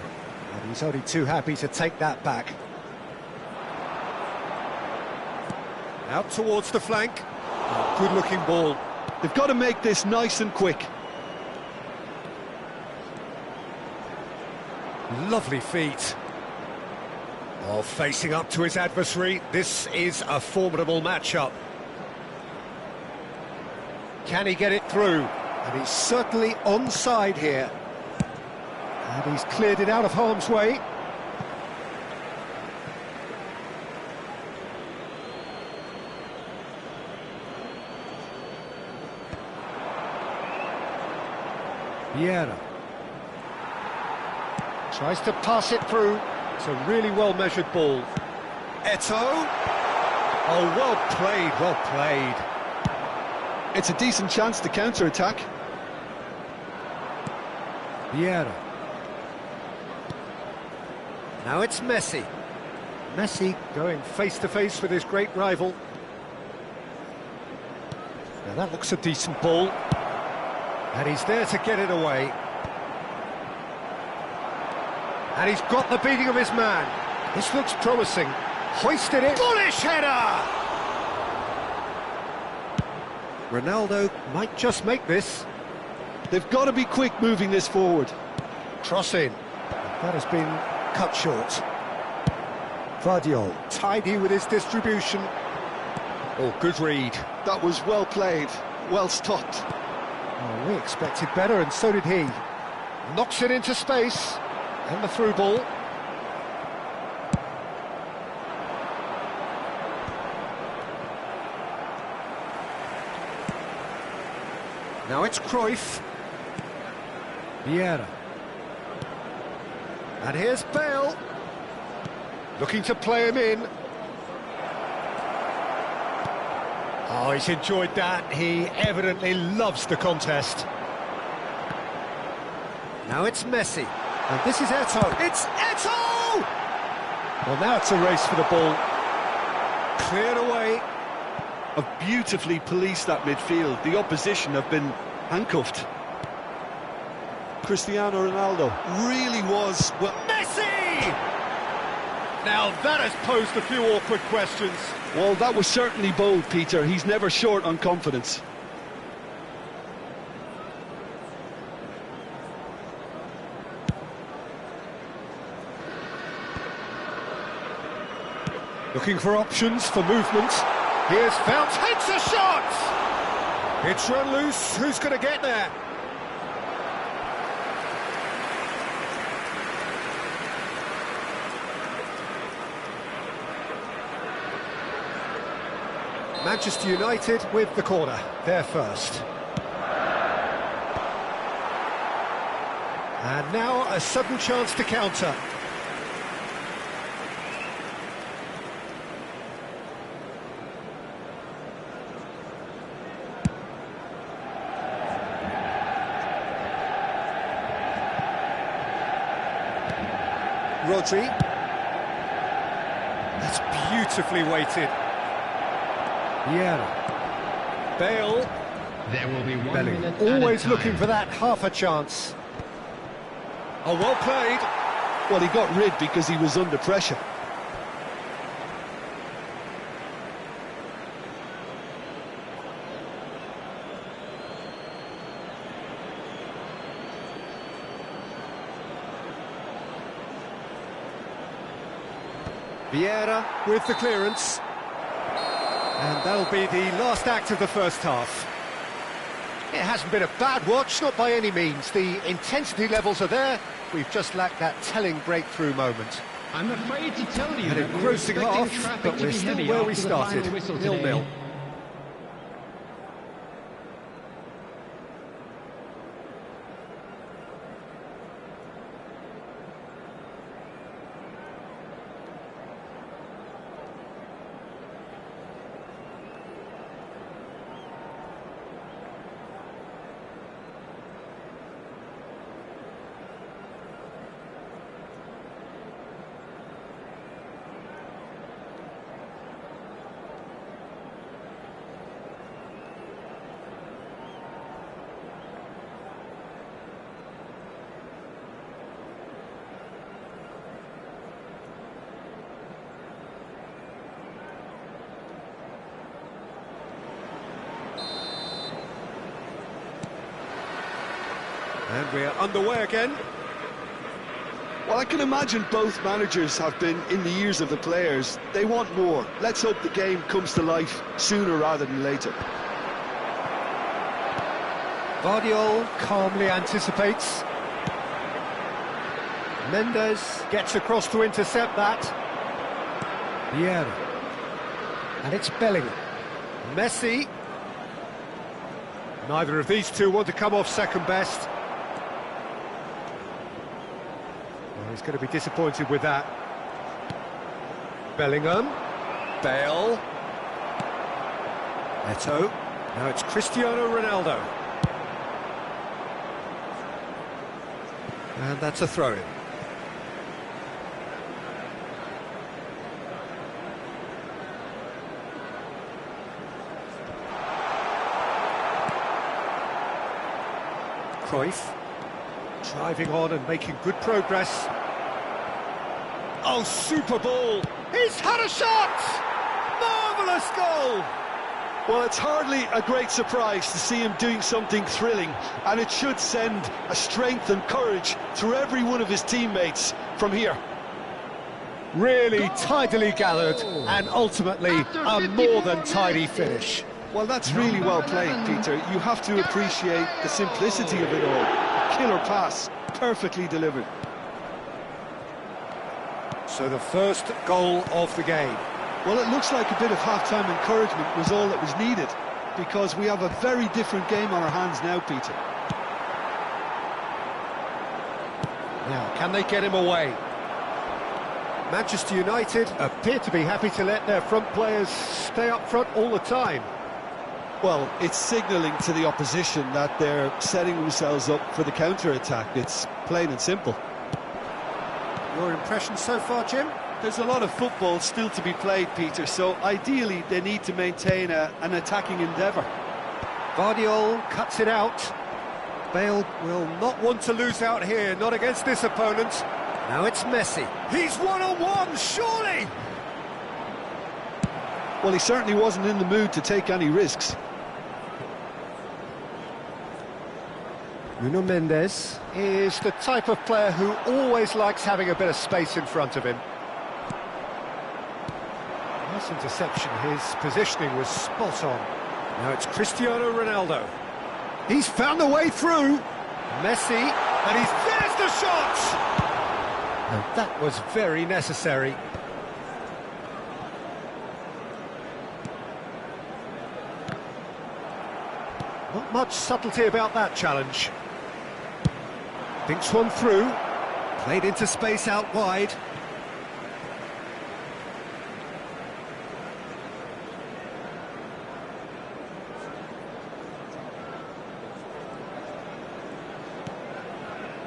and he's only too happy to take that back. Out towards the flank. Oh, good-looking ball. They've got to make this nice and quick. Lovely feet. Oh, facing up to his adversary. This is a formidable matchup. Can he get it through? And he's certainly onside here. And he's cleared it out of harm's way. Vieira. Tries to pass it through. It's a really well-measured ball. Eto'o. Oh, well played, well played. It's a decent chance to counter-attack. Vieira. Now it's Messi. Messi going face-to-face with his great rival. Now that looks a decent ball. And he's there to get it away. And he's got the beating of his man. This looks promising. Hoisted it. Bullish header! Ronaldo might just make this. They've got to be quick moving this forward. Cross in. That has been cut short. Vardiol, tidy with his distribution. Oh, good read. That was well played, well stopped. Oh, we expected better, and so did he. Knocks it into space. And the through ball. Now it's Cruyff. Vieira. And here's Bale. Looking to play him in. Oh, he's enjoyed that. He evidently loves the contest. Now it's Messi. And this is Eto'o. It's Eto'o! Well, now it's a race for the ball. Cleared away. Have beautifully policed that midfield. The opposition have been handcuffed. Cristiano Ronaldo really was... well, Messi! Now that has posed a few awkward questions. well, that was certainly bold, Peter. He's never short on confidence. Looking for options for movement. Here's Fount, takes a shot! It's run loose, who's going to get there? Manchester United with the corner, they're first. And now a sudden chance to counter. Rodri. That's beautifully weighted. Vieira. Bale. There will be 1 Bellingham. minute at a Always time. looking for that half a chance. Oh, well played. Well, he got rid because he was under pressure. Vieira with the clearance. And that'll be the last act of the first half. It hasn't been a bad watch, not by any means. The intensity levels are there. We've just lacked that telling breakthrough moment. I'm afraid to tell you An that we're engrossing expecting half, traffic but to we're be still heavy where we after the final started, whistle today. 0-0. And we're underway again. Well, I can imagine both managers have been in the ears of the players. They want more. Let's hope the game comes to life sooner rather than later. Vardiol calmly anticipates. Mendes gets across to intercept that. Vieira. And it's Bellingham. Messi. Neither of these two want to come off second best. Well, he's going to be disappointed with that. Bellingham. Bale. Eto'o. Now it's Cristiano Ronaldo. And that's a throw-in. Cruyff. Driving on and making good progress. Oh, super ball! He's had a shot! Marvellous goal! Well, it's hardly a great surprise to see him doing something thrilling, and it should send a strength and courage through every one of his teammates from here. Really tidily gathered, and ultimately a more than tidy finish. Well, that's really well played, Peter. You have to appreciate the simplicity of it all. A killer pass, perfectly delivered. So the first goal of the game. Well, it looks like a bit of half-time encouragement was all that was needed, because we have a very different game on our hands now, Peter. Now, can they get him away? Manchester United appear to be happy to let their front players stay up front all the time. Well, it's signalling to the opposition that they're setting themselves up for the counter-attack. It's plain and simple. Your impression so far, Jim? There's a lot of football still to be played, Peter, so ideally they need to maintain an attacking endeavour. Guardiola cuts it out. Bale will not want to lose out here, not against this opponent. Now it's Messi. He's one-on-one, surely! Well, he certainly wasn't in the mood to take any risks. Nuno Mendes is the type of player who always likes having a bit of space in front of him. Nice interception, his positioning was spot on. Now it's Cristiano Ronaldo. He's found a way through. Messi, and there's the shot! And that was very necessary. Not much subtlety about that challenge. Thinks one through. Played into space out wide.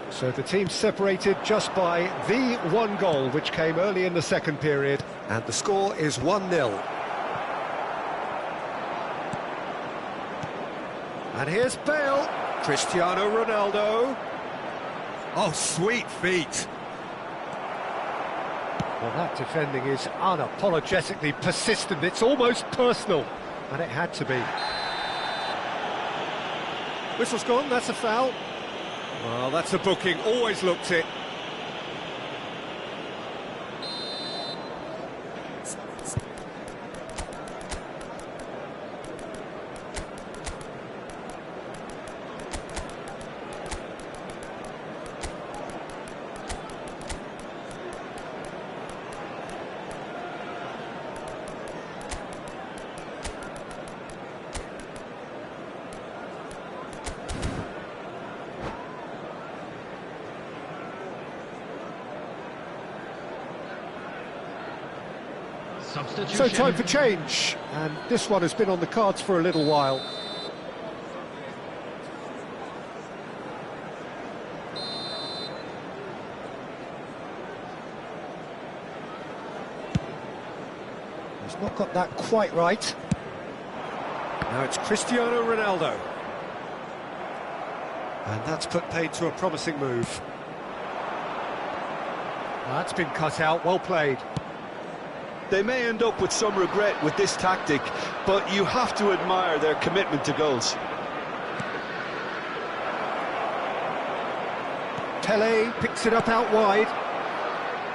So the team separated just by the one goal, which came early in the second period, and the score is 1-0. And here's Bale, Cristiano Ronaldo. Oh, sweet feet. Well, that defending is unapologetically persistent. It's almost personal, and it had to be. Whistle's gone, that's a foul. Well, that's a booking, always looked it. So time for change, and this one has been on the cards for a little while. He's not got that quite right. Now it's Cristiano Ronaldo. And that's put paid to a promising move. That's been cut out, well played. They may end up with some regret with this tactic, but you have to admire their commitment to goals. Pele picks it up out wide.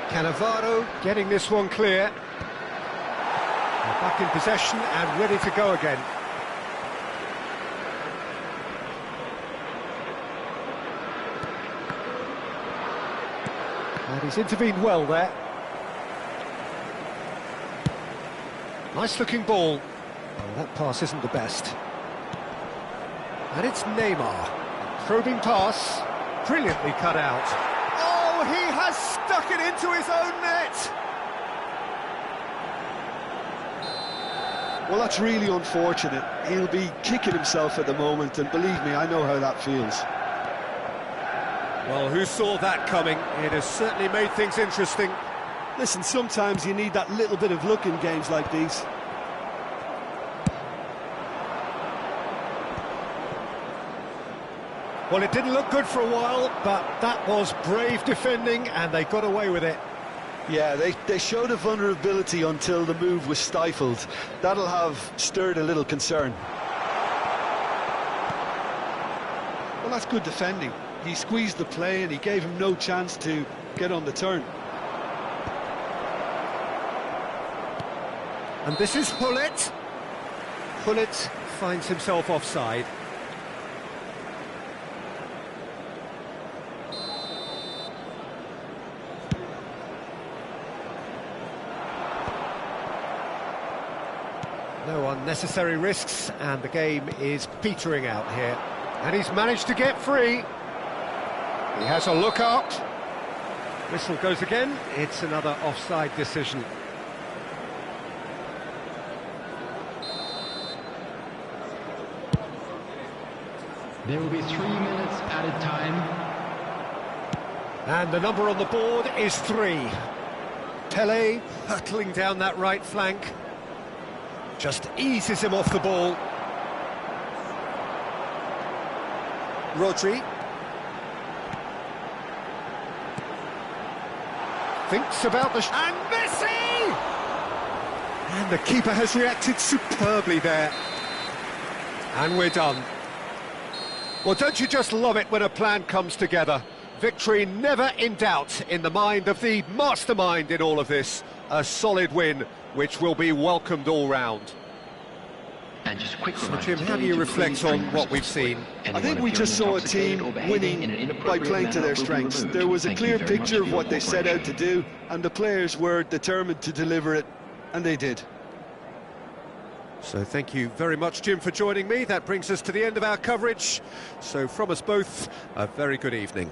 Cannavaro getting this one clear. They're back in possession and ready to go again. And he's intervened well there. Nice looking ball. Oh, that pass isn't the best. And it's Neymar. Probing pass. Brilliantly cut out. Oh, Oh, he has stuck it into his own net! Well, that's really unfortunate. He'll be kicking himself at the moment, and believe me, I know how that feels. Well, who saw that coming? It has certainly made things interesting. Listen, sometimes you need that little bit of luck in games like these. Well, it didn't look good for a while, but that was brave defending, and they got away with it. Yeah, they showed a vulnerability until the move was stifled. That'll have stirred a little concern. Well, that's good defending. He squeezed the play and he gave him no chance to get on the turn. And this is Hullet. Hullet finds himself offside. No unnecessary risks, and the game is petering out here. And he's managed to get free. He has a look out. Whistle goes again. It's another offside decision. There will be 3 minutes added time. And the number on the board is 3. Pele hurtling down that right flank. Just eases him off the ball. Rodri. Thinks about the... and Messi! And the keeper has reacted superbly there. And we're done. Well, don't you just love it when a plan comes together? Victory never in doubt in the mind of the mastermind in all of this. A solid win, which will be welcomed all round. And just a quick So, reminder Jim, how do today you to reflect please on drink what we've responsibly. seen? I Anyone think we just saw a appearing team intoxicated or behaving in an winning by inappropriate playing to manner their will be strengths. removed. There was a Thank you clear very much picture for of your what they set out to cooperation. do, and the players were determined to deliver it, and they did. So thank you very much, Jim, for joining me. That brings us to the end of our coverage. So from us both, a very good evening.